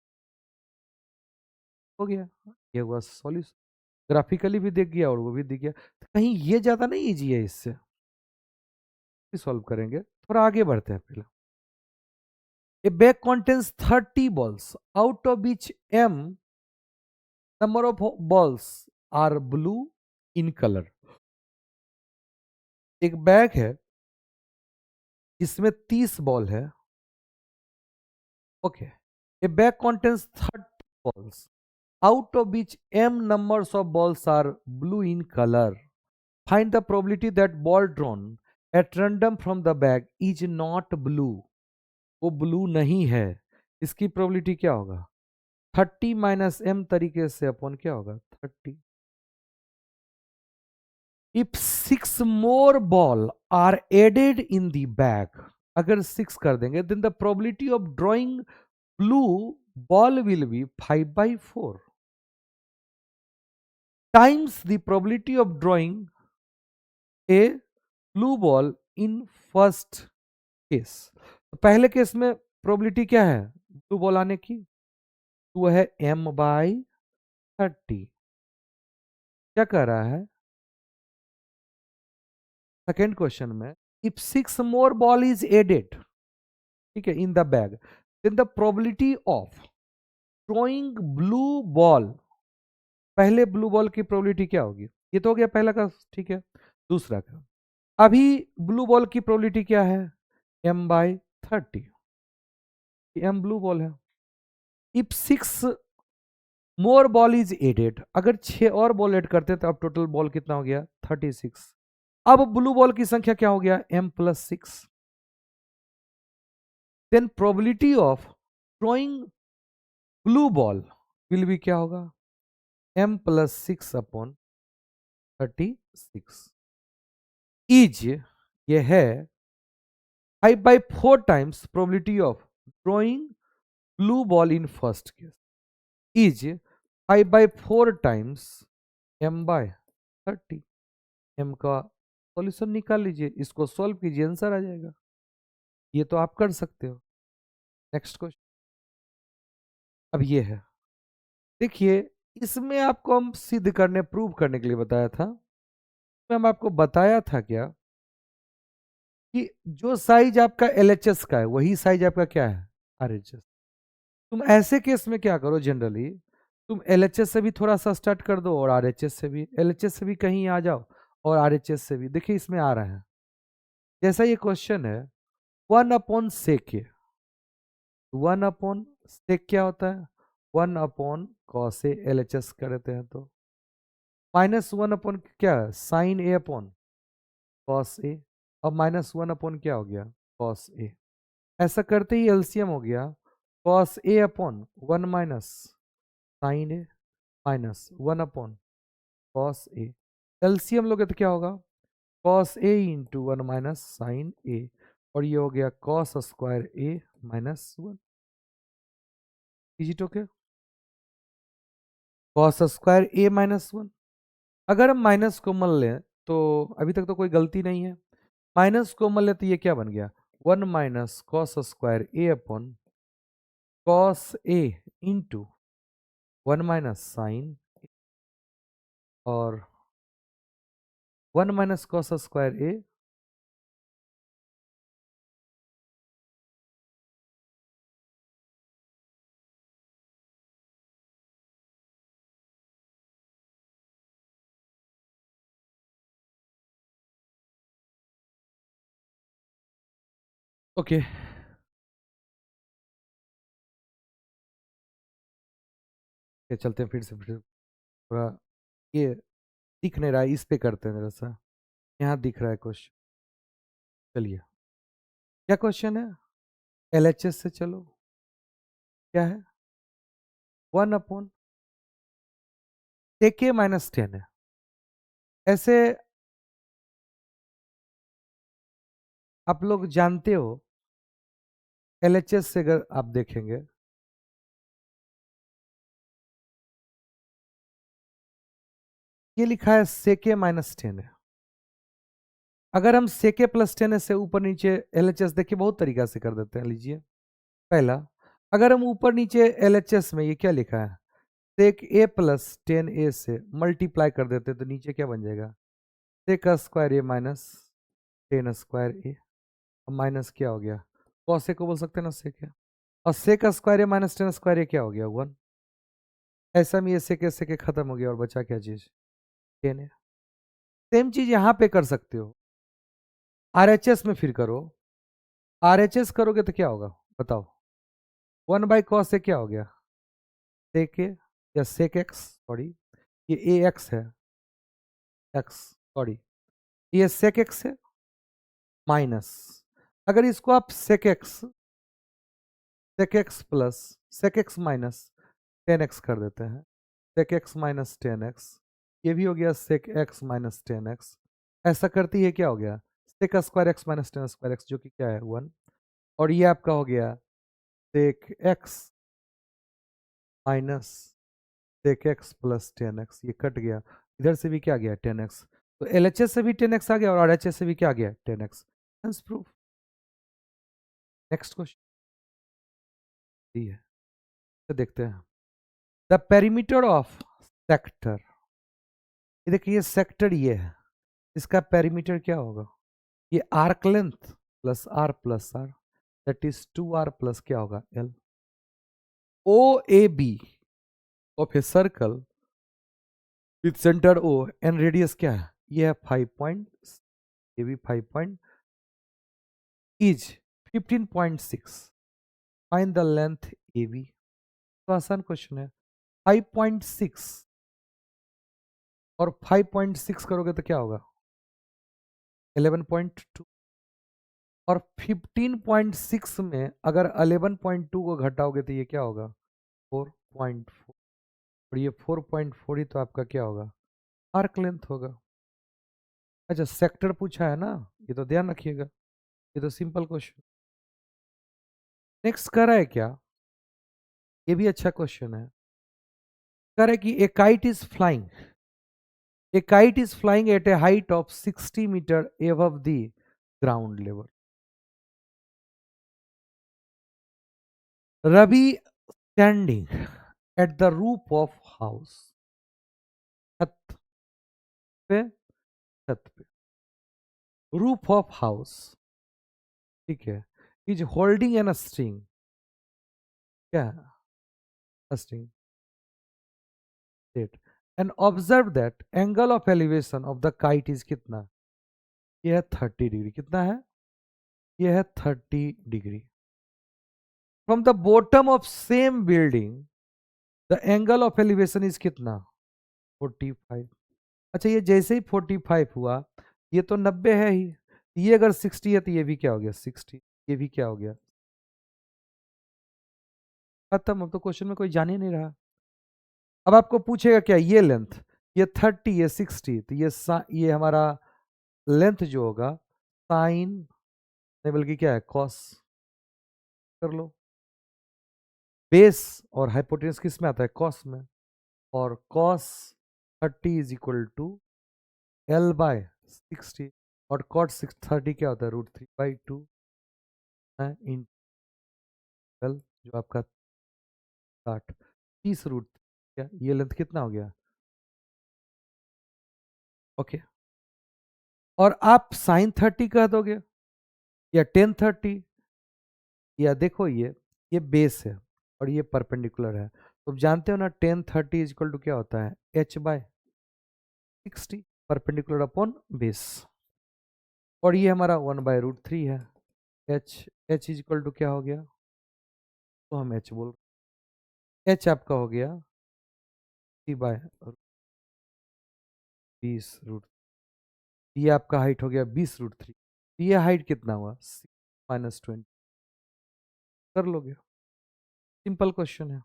हो गया। ये हुआ सॉल्यूशन, ग्राफिकली भी दिख गया और वो भी दिख गया। तो कहीं ये ज्यादा नहीं इजी है, इससे सॉल्व करेंगे। थोड़ा आगे बढ़ते हैं पहले। A bag contains 30 balls, out of which m number of balls are blue in color। एक बैग है जिसमें 30 बॉल है। Okay, A bag contains 30 balls, out of which m numbers of balls are blue in color। Find the probability that ball drawn at random from the bag is not blue। वो blue नहीं है, इसकी probability क्या होगा 30 minus M तरीके से upon क्या होगा 30। If 6 more ball are added in the bag, अगर 6 कर देंगे then the probability of drawing blue ball will be 5/4 times the probability of drawing a blue ball in first case. पहले case में probability क्या है blue ball आने की, वो है m/30। क्या कह रहा है सेकेंड क्वेश्चन में, if 6 more ball is added, ठीक है, in the bag, then the probability of throwing blue ball, पहले ब्लू बॉल की प्रोबेबिलिटी क्या होगी, ये तो हो गया पहला का, ठीक है। दूसरा का, अभी ब्लू बॉल की प्रोबेबिलिटी क्या है m/30, m ब्लू बॉल है। If 6 more ball is added, अगर 6 और बॉल ऐड करते तो अब टोटल बॉल कितना हो गया 36। अब ब्लू बॉल की संख्या क्या हो गया m+6। Then probability of throwing blue ball will भी क्या होगा m+6/36 इज, ये है 5/4 times probability of throwing blue ball in first case is 5/4 times m/30। m का सॉल्यूशन निकाल लीजिए, इसको सॉल्व कीजिए, आंसर आ जाएगा। ये तो आप कर सकते हो। नेक्स्ट क्वेश्चन, अब ये है, देखिए इसमें आपको हम सिद्ध करने प्रूव करने के लिए बताया था। मैं आपको बताया था क्या कि जो साइज आपका एलएचएस का है वही साइज आपका क्या है आरएचएस। तुम ऐसे केस में क्या करो, जनरली तुम एलएचएस से भी थोड़ा सा स्टार्ट कर दो और आरएचएस से भी, एलएचएस से भी कहीं आ जाओ और आरएचएस से भी। देखिए इसमें आ रहा है, जैसा ये क्वेश्चन है 1/sec, 1/sec क्या होता है 1/cos ए, एलएचएस करते हैं तो -1 क्या है sign A upon cos A. अब -1 क्या हो गया कॉस ए। ऐसा करते ही एलसीएम हो गया cos A upon 1 minus sine A minus 1 cos A. LCM लोगे तो क्या होगा cos A into 1 minus sine A, और ये हो गया cos square A -1। Is it okay, cos square A -1। अगर हम माइनस को मान लें तो अभी तक तो कोई गलती नहीं है, माइनस को मान लें तो ये क्या बन गया 1 minus cos square A upon cos A into 1 minus sign और 1 माइनस कॉस स्क्वायर ए। ओके चलते हैं फिर थोड़ा, ये दिख नहीं रहा है, इस पे करते हैं जरा सा, यहाँ दिख रहा है क्वेश्चन। चलिए क्या क्वेश्चन है, एलएचएस से चलो, क्या है 1/sec है। ऐसे आप लोग जानते हो एलएचएस से अगर आप देखेंगे ये लिखा है sec-10 है। अगर हम sec+10 से ऊपर नीचे एलएचएस देखिए बहुत तरीका से कर देते हैं, लीजिए पहला, अगर हम ऊपर नीचे एलएचएस में ये क्या लिखा है sec+10 से मल्टीप्लाई कर देते हैं तो नीचे क्या बन जाएगा sec² माइनस 10² माइनस क्या हो गया cos को बोल सकते हैं ना sec है, और sec² माइनस 10² क्या हो गया 1। ऐसा में ये sec खत्म हो गया और बचा क्या चीज 10 है। सेम चीज यहां पे कर सकते हो, आरएचएस में फिर करो, आरएचएस करोगे तो क्या होगा बताओ 1/cos से क्या हो गया sec a या sec x, सॉरी ये ए एक्स है एक्स, सॉरी ये sec x है माइनस, अगर इसको आप sec x plus sec x minus 10x कर देते हैं, sec x माइनस 10x, ये भी हो गया sec x माइनस 10x। ऐसा करती है क्या हो गया sec² x माइनस 10² x जो कि क्या है 1, और ये आपका हो गया sec x minus sec x plus 10x, ये कट गया, इधर से भी क्या गया 10x, तो एलएचएस से भी 10x आ गया और आरएचएस से भी क्या आ गया 10x। Hence proof. Next question है, तो देखते हैं द पेरीमीटर ऑफ सेक्टर, ये देखिए ये सेक्टर ये है, इसका पेरीमीटर क्या होगा ये arc length plus R that is 2r plus क्या होगा L. O A B of a circle with centre O and radius क्या है ये है 5 पॉइंट, ये भी 5 point is 15.6, find the length A B. तो आसान क्वेश्चन है, 5.6 और 5.6 करोगे तो क्या होगा? 11.2। और 15.6 में अगर 11.2 को घटाओगे तो ये क्या होगा? 4.4। और ये 4.4 ही तो आपका क्या होगा? आर्क लेंथ होगा। अच्छा, सेक्टर पूछा है ना, ये तो ध्यान रखिएगा, ये तो सिंपल क्वेश्चन। नेक्स्ट कर रहा है क्या, ये भी अच्छा क्वेश्चन है। कह रहा है कि a kite is flying, a kite is flying at a height of 60 metre above the ground level. Ravi standing at the roof of house, छत पे, छत पे, रूफ ऑफ हाउस, ठीक है, इज होल्डिंग एन स्ट्रिंग, क्या string state, and observe that angle of elevation of the kite is कितना? ये है 30 डिग्री। कितना है? ये है 30 degree. From the bottom of same building the angle of elevation is कितना? 45। अच्छा, ये जैसे ही 45 हुआ, ये तो 90 है ही, ये अगर 60 है तो ये भी क्या हो गया? 60। ये भी क्या हो गया? खत्म। अब तो क्वेश्चन में कोई जान ही नहीं रहा। अब आपको पूछेगा क्या, ये लेंथ, ये 30, ये 60, तो ये हमारा लेंथ जो होगा साइन, नहीं बल्कि क्या है, कॉस कर लो। बेस और हाइपोटेनस किस में आता है? कॉस में। और cos 30 is equal to L by 60। और कॉट 630 क्या होता है? √3/2 है इन एल, जो आपका 60, 30 √, क्या ये लेंथ कितना हो गया? ओके। और आप साइन 30 कह दोगे या टेन 30, या देखो ये बेस है और ये परपेंडिकुलर है, तो आप जानते हो ना, टेन 30 इज इक्वल टू क्या होता है? h/60, perpendicular upon base. और ये हमारा 1/√3 है। h इज इक्वल टू क्या हो गया? तो हम h बोल, h आपका हो गया 3/20√, ये आपका हाइट हो गया 20√3। ये हाइट कितना हुआ? -20। कर लोगे, सिंपल क्वेश्चन है।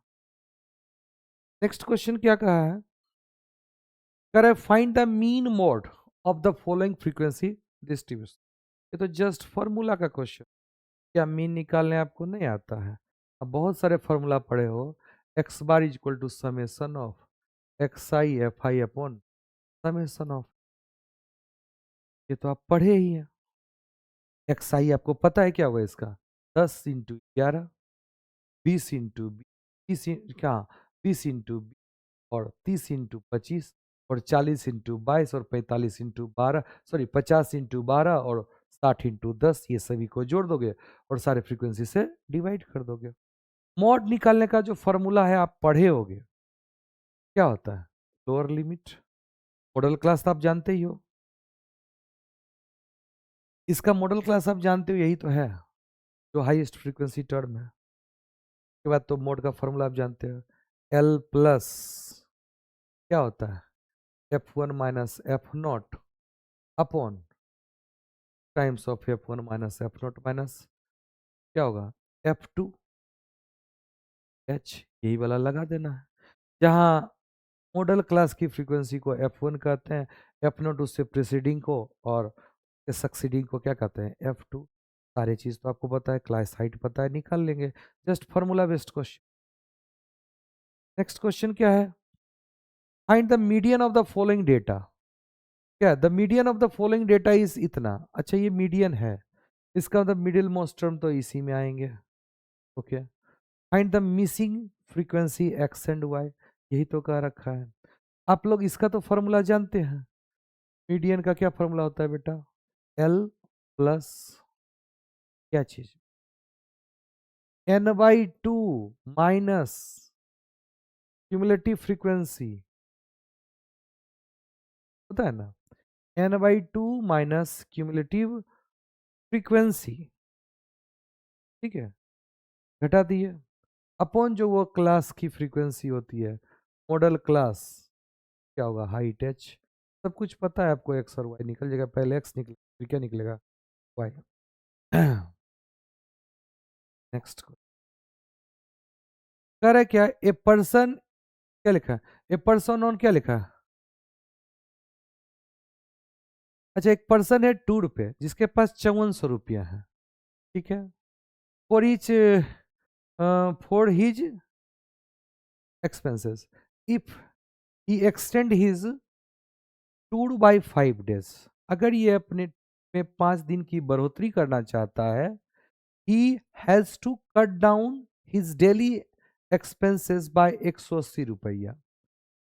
नेक्स्ट क्वेश्चन क्या कहा है? करें find the mean mode of the following frequency distribution. ये तो जस्ट फॉर्मूला का क्वेश्चन। क्या मीन निकालने आपको नहीं आता है? अब बहुत सारे फॉर्मूला पढ़े हो। X bar is equal to summation of xi/fi upon summation of, ये तो आप पढ़े ही हैं। xi आपको पता है क्या हुआ इसका? 10 × 11, 20 × 20, क्या 20 × 20 और 30 × 25 और 40 × 22 और 45 × 12, सॉरी 50 × 12 और 60 × 10, ये सभी को जोड़ दोगे और सारे फ्रीक्वेंसी से डिवाइड कर दोगे। मॉड निकालने का जो फॉर्मूला है आप पढ़े होगे, क्या होता है? Lower limit. मॉडल क्लास तो आप जानते ही हो, इसका मॉडल क्लास आप जानते हो, यही तो है जो हाईएस्ट फ्रीक्वेंसी टर्म है। उसके बाद तो मोड का फॉर्मूला आप जानते हो, L प्लस क्या होता है? F1 - F0 upon times of F1 - F0 minus क्या होगा? F2 H, यही वाला लगा देना है। जहां मॉडल क्लास की फ्रीक्वेंसी को F1 कहते हैं, F0 उससे प्रीसीडिंग को, और सक्सीडिंग को क्या कहते हैं? F2। सारी चीज तो आपको पता है, क्लास हाइट पता है, निकाल लेंगे। Just formula based question. Next question क्या है? Find the median of the following data. क्या the median of the following data is इतना। अच्छा, ये मीडियन है, इसका मतलब मिडिल मोस्ट टर्म तो इसी में आएंगे। Okay. Find the missing frequency X and Y, यही तो कह रखा है। आप लोग इसका तो फॉर्मूला जानते हैं। मीडियन का क्या फॉर्मूला होता है बेटा? L प्लस क्या चीज? n/2 माइनस क्यूमुलेटिव फ्रीक्वेंसी, होता है ना, n/2 माइनस क्यूमुलेटिव फ्रीक्वेंसी, ठीक है, घटा दिए, अपॉन जो वो क्लास की फ्रीक्वेंसी होती है मॉडल क्लास क्या होगा, हाइट एच, सब कुछ पता है आपको, एक्स और वाई निकल जाएगा, पहले एक्स निकले फिर क्या निकलेगा, वाई। नेक्स्ट कह रहा है क्या, ए पर्सन, क्या लिखा है, ए पर्सन ऑन क्या लिखा है, अच्छा एक पर्सन है टूर पे जिसके पास 5400 रुपया है, ठीक है, for each for his expenses, if he extend his tour by 5 days, अगर ये अपने में 5 दिन की बढ़ोतरी करना चाहता है, he has to cut down his daily expenses by 180 रुपया,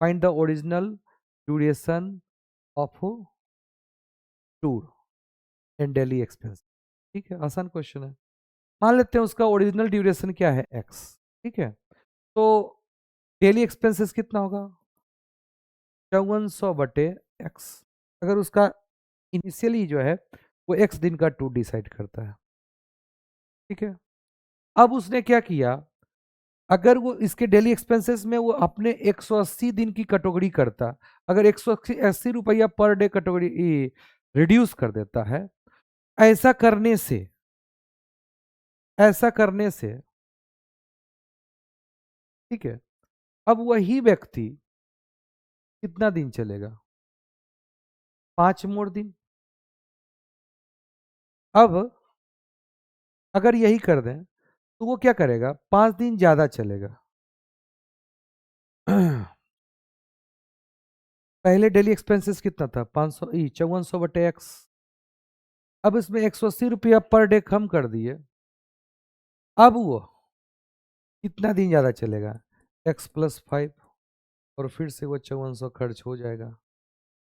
find the original duration of tour and daily expense, ठीक है, आसान क्वेश्चन है। मान लेते हैं उसका ओरिजिनल ड्यूरेशन क्या है, x, ठीक है, तो डेली एक्सपेंसेस कितना होगा, 5400/x, अगर उसका इनिशियली जो है वो x दिन का टूर डिसाइड करता है, ठीक है, अब उसने क्या किया, अगर वो इसके डेली एक्सपेंसेस में वो अपने 180 दिन की कैटेगरी करता, अगर 180 रुपया पर डे कैटेगरी रिड्यूस कर देता है, ऐसा करने से, ऐसा करने से, ठीक है, अब वही व्यक्ति कितना दिन चलेगा, 5 more दिन, अब अगर यही कर दें तो वो क्या करेगा, 5 दिन ज्यादा चलेगा। पहले डेली एक्सपेंसेस कितना था, 500 5400/x, अब इसमें 180 रुपया पर डे कम कर दिए, अब वो कितना दिन ज़्यादा चलेगा, x+5, और फिर से वो 5400 खर्च हो जाएगा।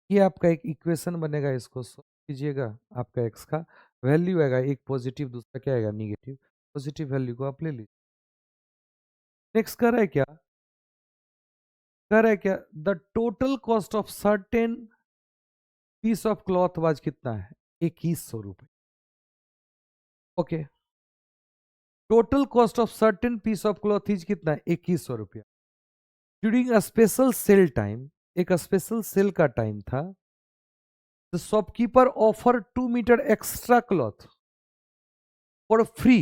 ये आपका एक इक्वेशन बनेगा, इसको सॉल्व कीजिएगा, आपका x का वैल्यू आएगा, एक पॉजिटिव दूसरा क्या आएगा निगेटिव, पॉजिटिव वैल्यू को आप ले लीजिए। नेक्स्ट कर रहा है क्या, कर रहा है क्या, the total cost of certain piece of cloth was कितना है, 2100 रुपये, okay, total cost of certain piece of cloth is कितना है, 2100 रुपया, during a special sale time, एक स्पेशल सेल का टाइम था, the shopkeeper offer 2 metre extra cloth for free,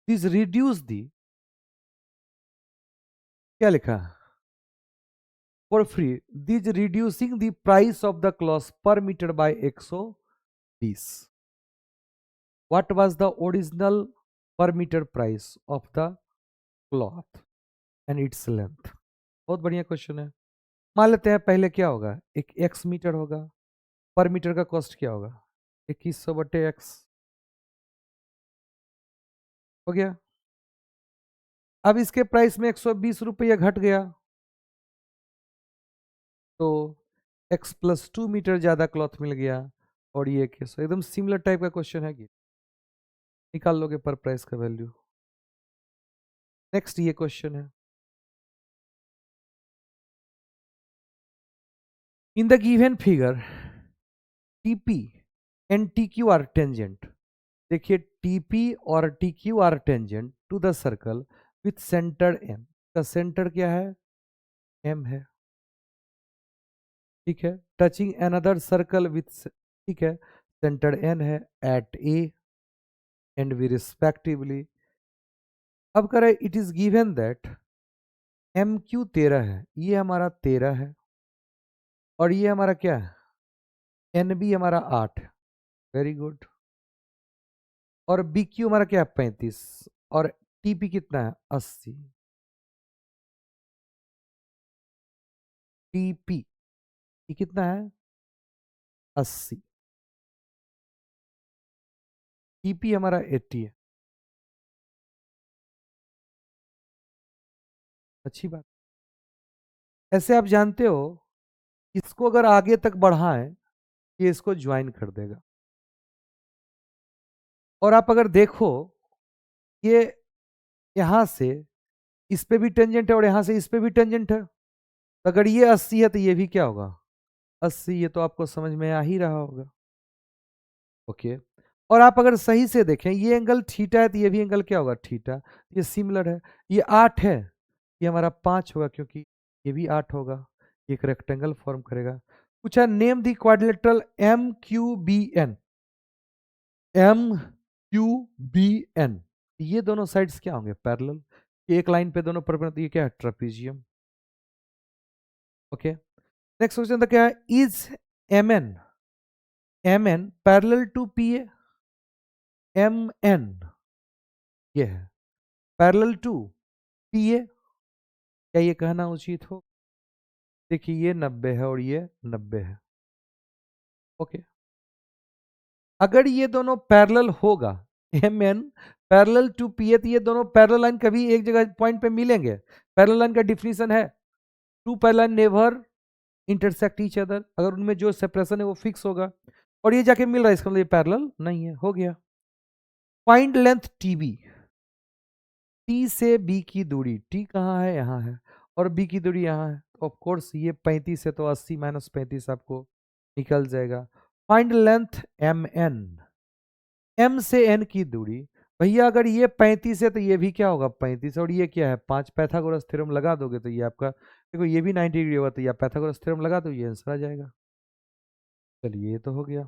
this reduce the, क्या लिखा, for free, this reducing the price of the cloth per metre by 120, what was the original per metre price of the cloth and its length, बहुत बढ़िया question है। मान लेते हैं पहले क्या होगा, एक x मीटर होगा, पर मीटर का कॉस्ट क्या होगा, 2100/x, हो गया, अब इसके प्राइस में 120 रुपया घट गया, तो x+2 मीटर ज्यादा क्लॉथ मिल गया, और ये केस एकदम सिमिलर टाइप का क्वेश्चन है कि निकाल लोगे पर प्राइस का वैल्यू। नेक्स्ट ये क्वेश्चन है, in the given figure TP and TQ are tangent, देखिए टीपी और TQ are tangent to the circle with centre M, का सेंटर क्या है, एम है, ठीक है, टचिंग अनदर सर्कल विथ, ठीक है, सेंटर एन है at A and B respectively, अब करें it is given that M Q 13 है, ये हमारा 13 है, और ये हमारा क्या है, एन बी हमारा 8 है, वेरी गुड, और बी क्यू हमारा क्या है 35, और टी पी कितना है 80, टी पी ये कितना है 80, टी पी हमारा 80 है, अच्छी बात, ऐसे आप जानते हो इसको अगर आगे तक बढ़ाएं, ये इसको ज्वाइन कर देगा, और आप अगर देखो ये यहां से इस पे भी टेंजेंट है और यहां से इस पे भी टेंजेंट है, तो अगर ये 80 है तो ये भी क्या होगा 80, ये तो आपको समझ में आ ही रहा होगा, ओके, और आप अगर सही से देखें ये एंगल थीटा है तो ये भी एंगल क्या होगा थीटा, ये सिमिलर है, ये 8 है ये हमारा 5 होगा क्योंकि ये भी 8 होगा, एक रेक्टेंगल फॉर्म करेगा। पूछा name the quadrilateral M Q B N. M Q B N, ये दोनों साइड्स क्या होंगे? पैरेलल। एक लाइन पे दोनों परपेंडिकुलर, तो ये क्या है? ट्रेपेजियम। ओके, नेक्स्ट क्वेश्चन था क्या है? Is M N parallel to P A? M N ये है पैरेलल टू पी ए, क्या ये कहना उचित हो? देखिए ये 90 है और ये 90 है। ओके, अगर ये दोनों पैरेलल होगा, M N parallel to P A, तो ये दोनों पैरेलल लाइन कभी एक जगह पॉइंट पे मिलेंगे? पैरेलल लाइन का डिफिनीशन है two parallel line never intersect each other. अगर उनमें जो सेपरेशन है वो फिक्स होगा, और ये जाके मिल रहा है, इसका मतलब ये पैरेलल नहीं है। हो गया। Find length T B. T से बी की दूरी, टी कहाँ है? यहाँ है, और बी की दूरी यहाँ है। ऑफ कोर्स ये 35 है, तो 80 माइनस 35 आपको निकल जाएगा। Find length M N. M से एन की दूरी, भैया अगर ये 35 है तो ये भी क्या होगा? 35, और ये क्या है? 5। पाइथागोरस थ्योरम लगा दोगे तो ये आपका, देखो ये भी 90 डिग्री होगा, तो ये पाइथागोरस थ्योरम लगा दो, ये आंसर आ जाएगा। चलिए ये तो हो गया।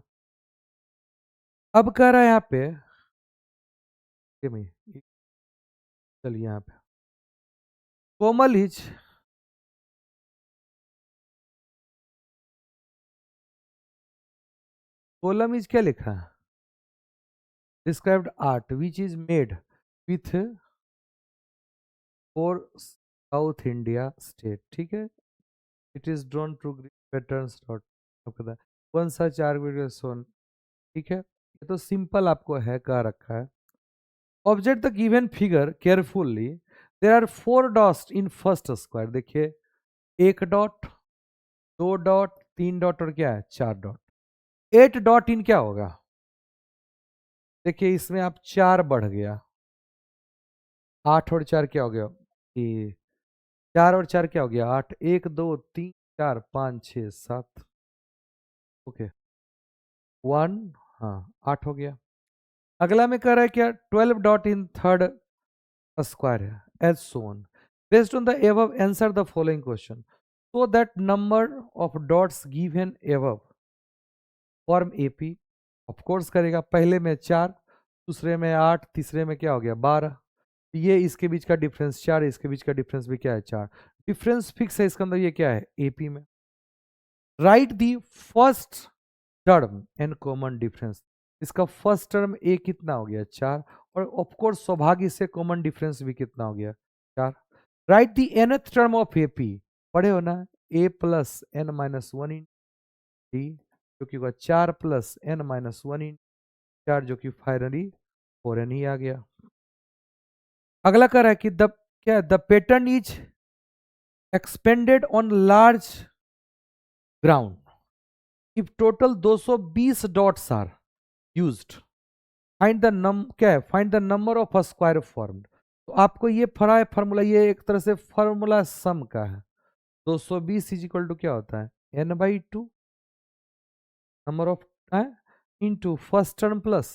अब कह रहा है यहाँ पे, चलिए यहाँ पे कोमल इज कोलम इज क्या लिखा है? Described art which is made with four south India state. ठीक है, it is drawn to patterns dot one such arbitrary sown. ठीक है, ये तो सिंपल आपको है, कह रखा है। Observe the given figure carefully, there are 4 dots in first square. देखिए 1 डॉट, 2 डॉट, 3 डॉट, और क्या है? 4 डॉट। 8 डॉट इन क्या होगा? देखिए इसमें आप 4 बढ़ गया, 8 और 4 क्या हो गया? ये 4 और 4 क्या हो गया? 8। 1 2 3 4 5 6 7। ओके 1, हाँ 8 हो गया। अगला में कह रहा है क्या? 12 डॉट इन थर्ड स्क्वायर है as shown. Based on the above answer the following question so that number of dots given above form AP. Of course करेगा, पहले में 4, दूसरे में 8, तीसरे में क्या हो गया? 12। ये इसके बीच का डिफरेंस 4, इसके बीच का डिफरेंस भी क्या है? 4। डिफरेंस फिक्स है, इसके अंदर ये क्या है? एपी में। Right the first term and common difference. इसका फर्स्ट टर्म ए कितना हो गया? 4, और ऑफकोर्स सौभाग्य से कॉमन डिफरेंस भी कितना हो गया? 4। Right the nth term of AP, पढ़े हो ना? ए प्लस एन माइनस 1 इन डी, जो कि होगा 4 प्लस एन माइनस 1 इन 4, जो कि फाइनली 4n ही आ गया। अगला कर रहा है कि द क्या the pattern is expanded on large ground if total 220 dots are used. Find the नम क्या है? Find the number of square formed. तो आपको ये फार्मूला, ये एक तरह से फार्मूला सम का है। 220 इज इक्वल टू क्या होता है? n/2 number of into first term plus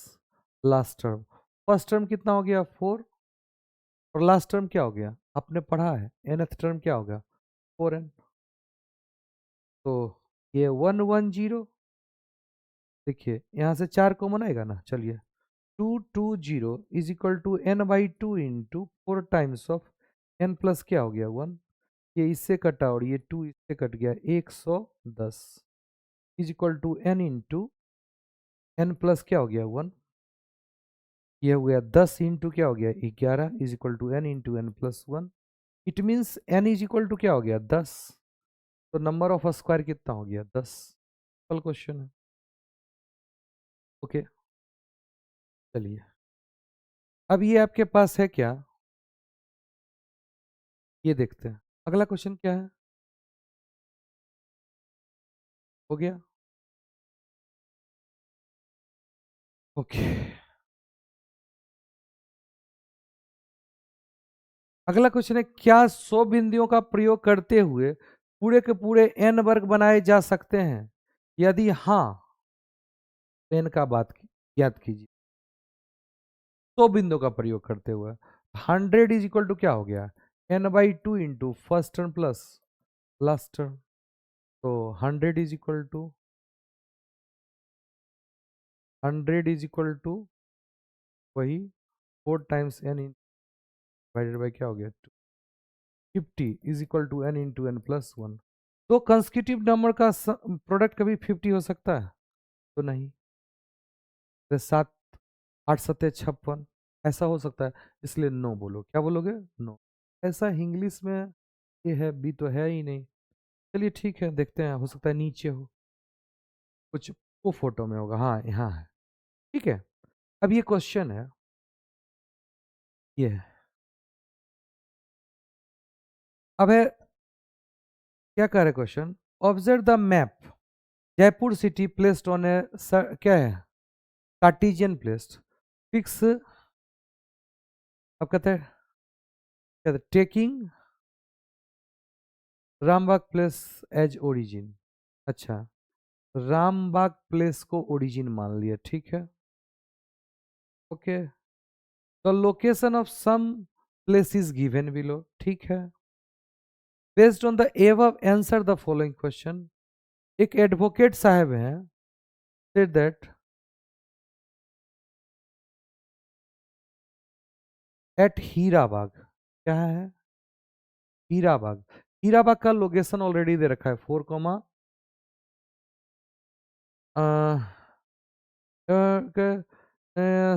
last term. First term कितना हो गया? 4, और लास्ट टर्म क्या हो गया? आपने पढ़ा है nth टर्म क्या होगा? 4n। तो ये 110, देखिए यहाँ से 4 कॉमन आएगा ना। चलिए 220 is equal to n/2 into 4 times of n plus क्या हो गया? 1। ये इससे कटा और ये 2 इससे कट गया, 110 is equal to n into n plus क्या हो गया? 1। ये हो गया 10 इंटू क्या हो गया? 11 is equal to n into n plus 1। It means n is equal to क्या हो गया? 10। तो नंबर ऑफ स्क्वायर कितना हो गया? 10। कल क्वेश्चन है। ओके चलिए, अब ये आपके पास है क्या? ये देखते हैं अगला क्वेश्चन क्या है। हो गया। ओके, अगला क्वेश्चन है क्या 100 बिंदुओं का प्रयोग करते हुए पूरे के पूरे n वर्ग बनाए जा सकते हैं? यदि हाँ तो n का बात ज्ञात कीजिए। 100 बिंदुओं का प्रयोग करते हुए 100 इज इक्वल टू क्या हो गया? n/2 into first term plus last term, तो 100 इज इक्वल टू वही 4 टाइम्स n डिवाइडेड बाई क्या हो गया 50 is equal to n into n plus 1। तो कंस्टिट्यूटिव नंबर का प्रोडक्ट कभी 50 हो सकता है? तो नहीं। तो 7 8 7 56 ऐसा हो सकता है, इसलिए नो बोलो। क्या बोलोगे? नो। ऐसा इंग्लिश में ये है, बी तो है ही नहीं। चलिए ठीक है, देखते हैं, हो सकता है नीचे हो कुछ, वो फोटो में होगा। हाँ यहाँ है, ठीक है। अब ये क्वेश्चन है, ये है। अब है, क्या कह रहे question? Observe the map, Jaipur city placed on a, क्या है, कार्टिजियन प्लेस्ड, फिक्स। अब कहते taking Rambagh place as origin. अच्छा, रामबाग प्लेस को ओरिजिन मान लिया, ठीक है, okay. The location of some place is given below, ठीक है। Based on the above answer the following question. एक एडवोकेट साहब हैं, said that एट हीराबाग, क्या है? हीराबाग। हीराबाग का लोकेशन ऑलरेडी दे रखा है 4 कॉमा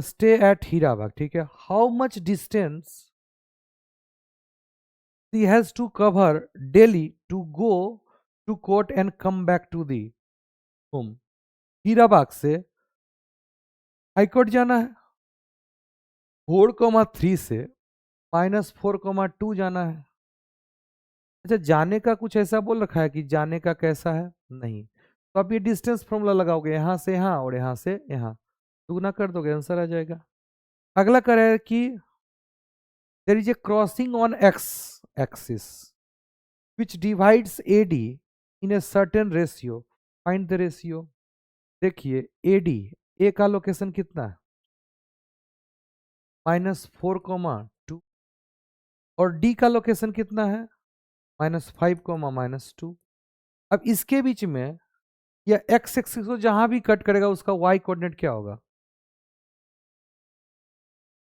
स्टे एट हीराबाग, ठीक है। How much distance he has to cover daily to go to court and come back to the home? Hirabag से हाईकोर्ट जाना है, 4,3 से -4,2 जाना है। अच्छा, जाने का कुछ ऐसा बोल रखा है कि जाने का कैसा है? नहीं। तो आप ये डिस्टेंस फॉर्मूला लगाओगे, यहां से यहां और यहां से यहां, दुगना कर दोगे, आंसर आ जाएगा। अगला कर है कि there is a crossing on X axis which divides AD in a certain ratio, find the ratio. देखिए एडी, ए का लोकेशन कितना है? -4,2, और डी का लोकेशन कितना है? -5,-2। अब इसके बीच में या एक्स एक्सिस को जहां भी कट करेगा उसका वाई कोऑर्डिनेट क्या होगा?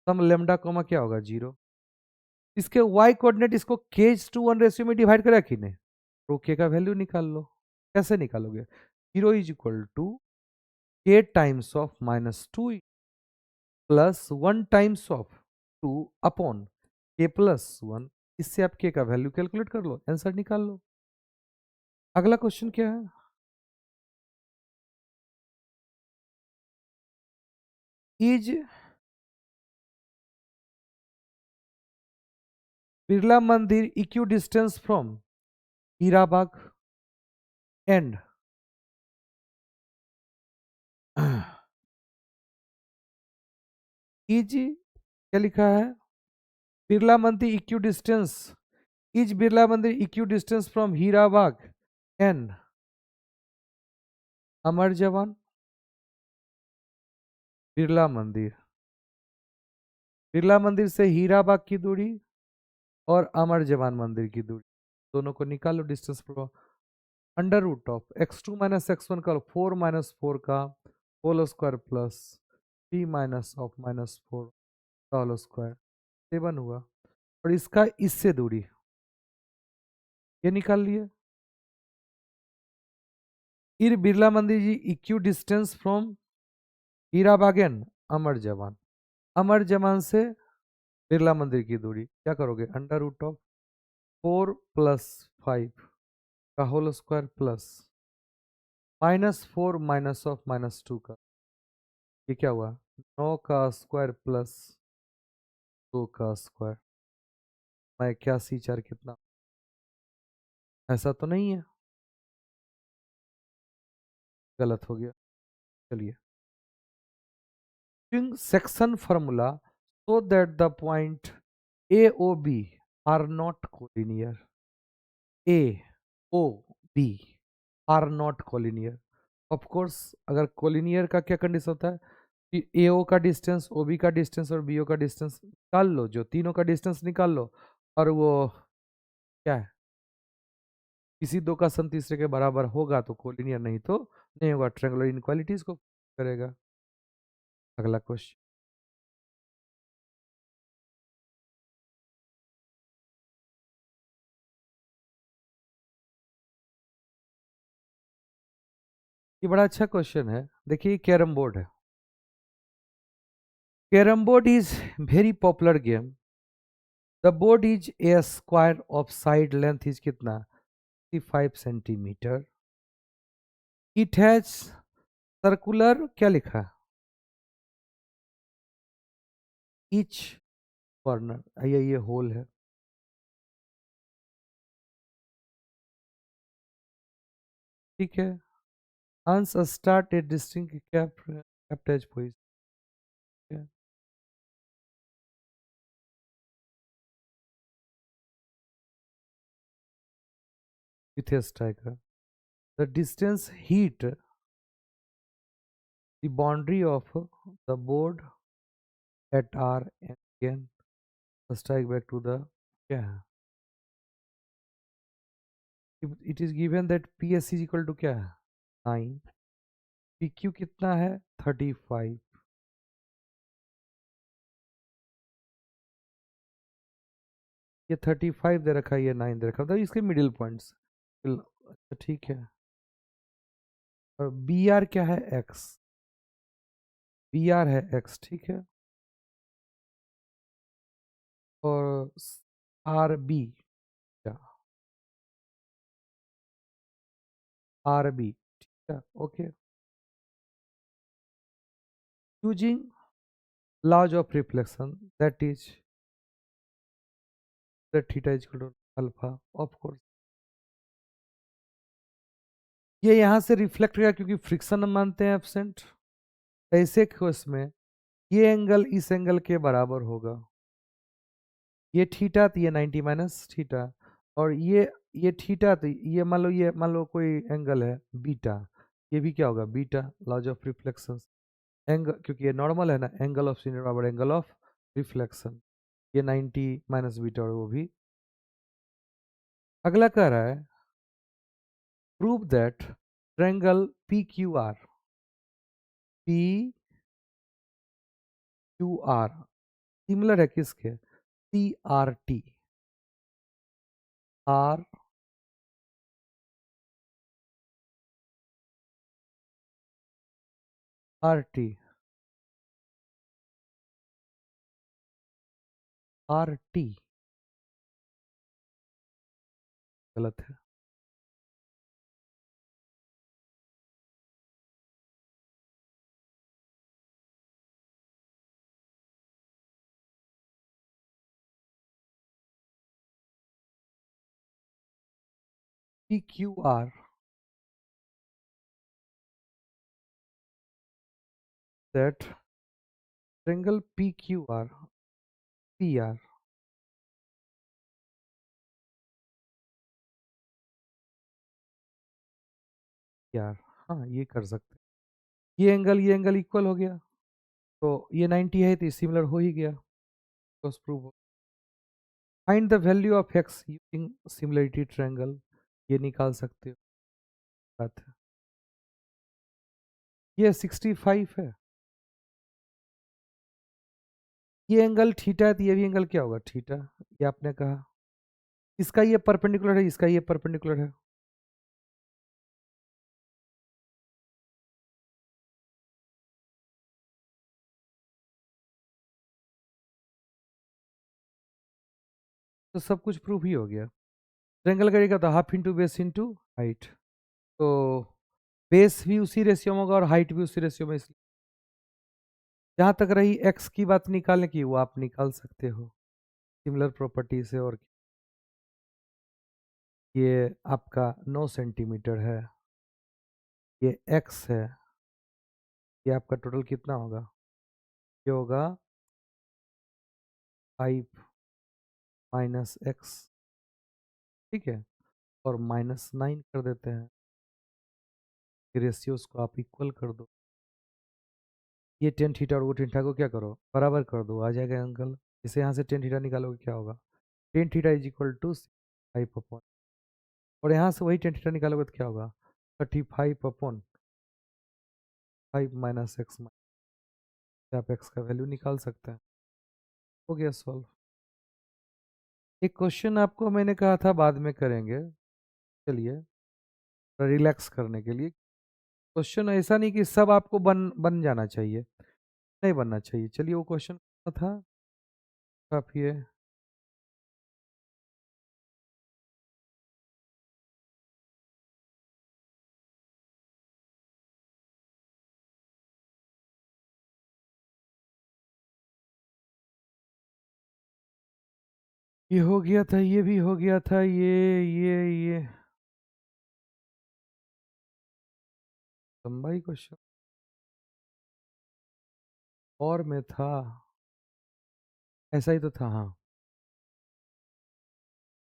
सम लेमडा कॉमा क्या होगा? 0। इसके वाई कोऑर्डिनेट इसको k:1 रेशियो में डिवाइड करेगा कि नहीं? तो k का वैल्यू निकाल लो। कैसे निकालोगे? 0 is equal to k times of -2 plus 1 times of 2 upon k plus 1। इससे आप k का वैल्यू कैलकुलेट कर लो, आंसर निकाल लो। अगला क्वेश्चन क्या है? Is Birla Mandir equidistance from Hirabagh and is, क्या लिखा है? Birla Mandir इक्यू distance, is Birla Mandir equidistance from Hirabagh and अमर जवान। बिरला मंदिर, बिरला मंदिर से हीराबाग की दूरी और अमर जवान मंदिर की दूरी, दोनों को निकालो distance. Under root of x2 minus x1 का 4 -4 का whole square plus 3 minus of -4 का होल स्क्वायर, 7 हुआ। और इसका इससे दूरी ये निकाल लिए। इर बिरला मंदिर जी इक्यू डिस्टेंस फ्रॉम हीराबाग एंड अमर जवान, अमर जवान से बिरला मंदिर की दूरी क्या करोगे? अंडर रूट ऑफ 4 + 5 का whole square plus -4 minus of -2 का, ये क्या हुआ? 9 का स्क्वायर प्लस 2 का स्क्वायर। मैं 81 4 कितना? ऐसा तो नहीं है, गलत हो गया। चलिए, section formula so that the point A O B are not collinear, A O B are not collinear। Of course अगर कोलिनियर का क्या कंडीशन होता है कि AO का डिस्टेंस, OB का डिस्टेंस और BO का डिस्टेंस निकाल लो, जो तीनों का डिस्टेंस निकाल लो, और वो क्या है, किसी दो का सम तीसरे के बराबर होगा तो कोलिनियर, नहीं तो नहीं होगा। ट्रायंगुलर इनक्वालिटीज को करेगा। अगला क्वेश्चन, ये बड़ा अच्छा क्वेश्चन है। देखिए कैरम बोर्ड है। Carrom board is very popular game. The board is a square of side length is कितना, 5 सेंटीमीटर। इट हैज सर्कुलर क्या लिखा, ईच कॉर्नर, ये होल है। ठीक है। हंस स्टार्ट ए डिस्टिंक्ट कैप्टेज position. With a striker, the distance hit the boundary of the board at R and again the strike back to the, क्या है, it is given that PS is equal to क्या है, 9, PQ कितना है, 35, ये 35 दे रखा है, ये 9 दे रखा है, तो इसके मिडिल पॉइंट्स। अच्छा ठीक है। और बी आर क्या है, एक्स, बी आर है एक्स, ठीक है। और आर बी क्या, आर बी, ठीक है, okay. Using laws of reflection, that is that theta is equal to alpha, of course। ये यहाँ से रिफ्लेक्ट होगा क्योंकि फ्रिक्शन हम मानते हैं एब्सेंट। ऐसे केस में ये एंगल इस एंगल के बराबर होगा। ये थीटा तो ये 90 माइनस थीटा, और ये थीटा तो ये मान लो कोई एंगल है बीटा, ये भी क्या होगा beta. Laws of reflection, angle क्योंकि ये नॉर्मल है ना, एंगल ऑफ सीनियर बराबर एंगल ऑफ रिफ्लेक्शन, ये 90 माइनस बीटा, और वो भी। अगला कह रहा है prove that triangle PQR, PQR similar है किसके, CRT, R RT, RT गलत है। PQR, that triangle PQR, PR, यार हाँ ये कर सकते हैं। ये एंगल इक्वल हो गया, तो ये 90 है तो सिमिलर हो ही गया, तो प्रूव हो। Find the value of x using similarity triangle, ये निकाल सकते हो, बात है। ये 65 है, ये एंगल थीटा है तो ये भी एंगल क्या होगा थीटा, ये आपने कहा। इसका ये परपेंडिकुलर है, इसका ये परपेंडिकुलर है, तो सब कुछ प्रूफ ही हो गया। ट्रायंगल करेगा तो half into base into height, तो बेस भी उसी रेशियो में होगा और हाइट भी उसी रेशियो में, इसलिए जहां तक रही एक्स की बात निकालने की, वो आप निकाल सकते हो सिमिलर प्रॉपर्टी से। और ये आपका 9 सेंटीमीटर है, ये एक्स है, ये आपका टोटल कितना होगा, ये होगा 5 - x, ठीक है, और -9 कर देते हैं, रेशियोज को आप इक्वल कर दो। ये टेन थीटा और वो टेन थीटा को क्या करो, बराबर कर दो, आ जाएगा अंकल। इसे यहाँ से टेन थीटा निकालोगे क्या होगा, tan theta is equal to 5 upon, और यहाँ से वही टेन थीटा निकालोगे तो क्या होगा, 35/5 - आप एक्स का वैल्यू निकाल सकते हैं। हो गया सॉल्व। एक क्वेश्चन आपको मैंने कहा था बाद में करेंगे, चलिए रिलैक्स करने के लिए। क्वेश्चन ऐसा नहीं कि सब आपको बन बन जाना चाहिए, नहीं बनना चाहिए। चलिए वो क्वेश्चन था काफी है। ये हो गया था, ये भी हो गया था, ये लंबाई क्वेश्चन और में था, ऐसा ही तो था हाँ।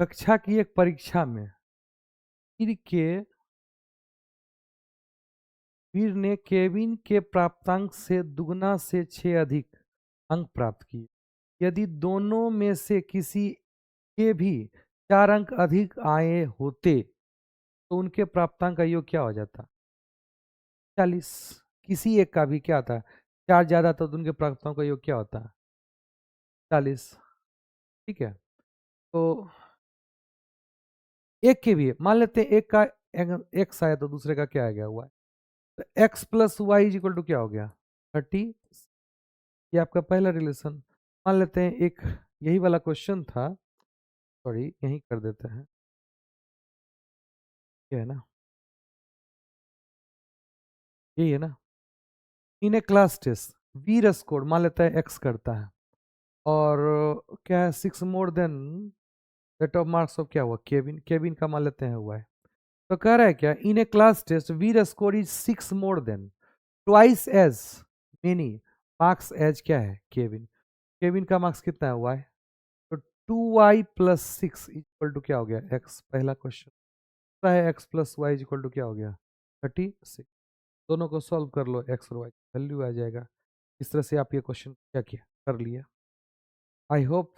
कक्षा की एक परीक्षा में वीर के वीर ने केविन के प्राप्तांक से दुगना से 6 अधिक अंक प्राप्त किए। यदि दोनों में से किसी के भी 4 अंक अधिक आए होते तो उनके प्राप्तांक का योग क्या हो जाता? 40। किसी एक का भी क्या आता है, 4 ज्यादा तो उनके प्राप्तांक का योग क्या होता है? 40। ठीक है, तो एक के भी मान लेते हैं, एक का एक्स आया तो दूसरे का क्या आ गया, हुआ, तो X plus Y is equal to क्या हो गया, 30। ये आपका पहला रिलेशन। मान लेते हैं एक यही वाला क्वेश्चन था, सॉरी यही कर देते हैं, ये है ना, यही है ना। इन a class test Veer score मान लेता है एक्स करता है, और क्या है 6 more then rate of marks of क्या हुआ, केविन, केविन का मान लेते हैं हुआ है। तो कह रहा है क्या, in a class test Veer score is 6 more than twice as many marks as क्या है, केविन। केविन का मार्क्स कितना है, वाई। तो 2y प्लस 6 इक्वल टू क्या हो गया, एक्स। पहला क्वेश्चन है X plus Y equal to क्या हो गया, 36। दोनों को सॉल्व कर लो, एक्स और वाई वैल्यू आ जाएगा। इस तरह से आप ये क्वेश्चन क्या किया, कर लिया। आई होप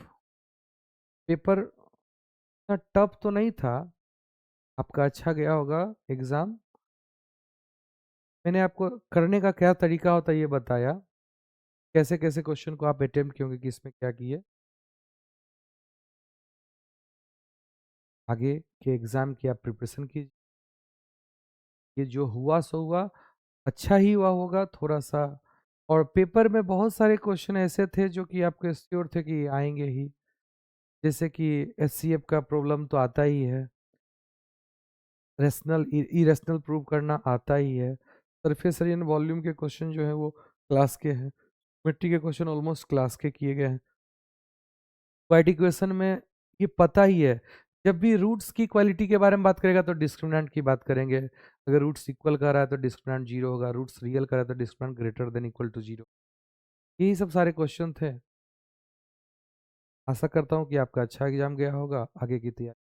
पेपर इतना टफ तो नहीं था, आपका अच्छा गया होगा एग्जाम। मैंने आपको करने का क्या तरीका होता है ये बताया, कैसे कैसे क्वेश्चन को आप अटेम्प्ट किए, किसमें क्या किए। आगे के एग्जाम की आप प्रिपरेशन कीजिए। ये जो हुआ सो हुआ, अच्छा ही हुआ होगा थोड़ा सा। और पेपर में बहुत सारे क्वेश्चन ऐसे थे जो कि आपको श्योर थे कि आएंगे ही, जैसे कि एचसीएफ का प्रॉब्लम तो आता ही है, रेशनल इरेशनल प्रूव करना आता ही है, सरफेस एरिया वॉल्यूम के क्वेश्चन जो है वो क्लास के हैं, मिट्टी के क्वेश्चन ऑलमोस्ट क्लास के किए गए हैं। क्वाइट इक्वेशन में ये पता ही है, जब भी रूट्स की क्वालिटी के बारे में बात करेगा तो डिस्क्रिमिनेंट की बात करेंगे। अगर रूट्स इक्वल कर रहा है तो डिस्क्रिमिनेंट 0 होगा, रूट्स रियल कर रहा है तो discriminant greater than equal to 0। यही सब सारे क्वेश्चन थे। आशा करता हूँ कि आपका अच्छा एग्जाम गया होगा। आगे की तैयारी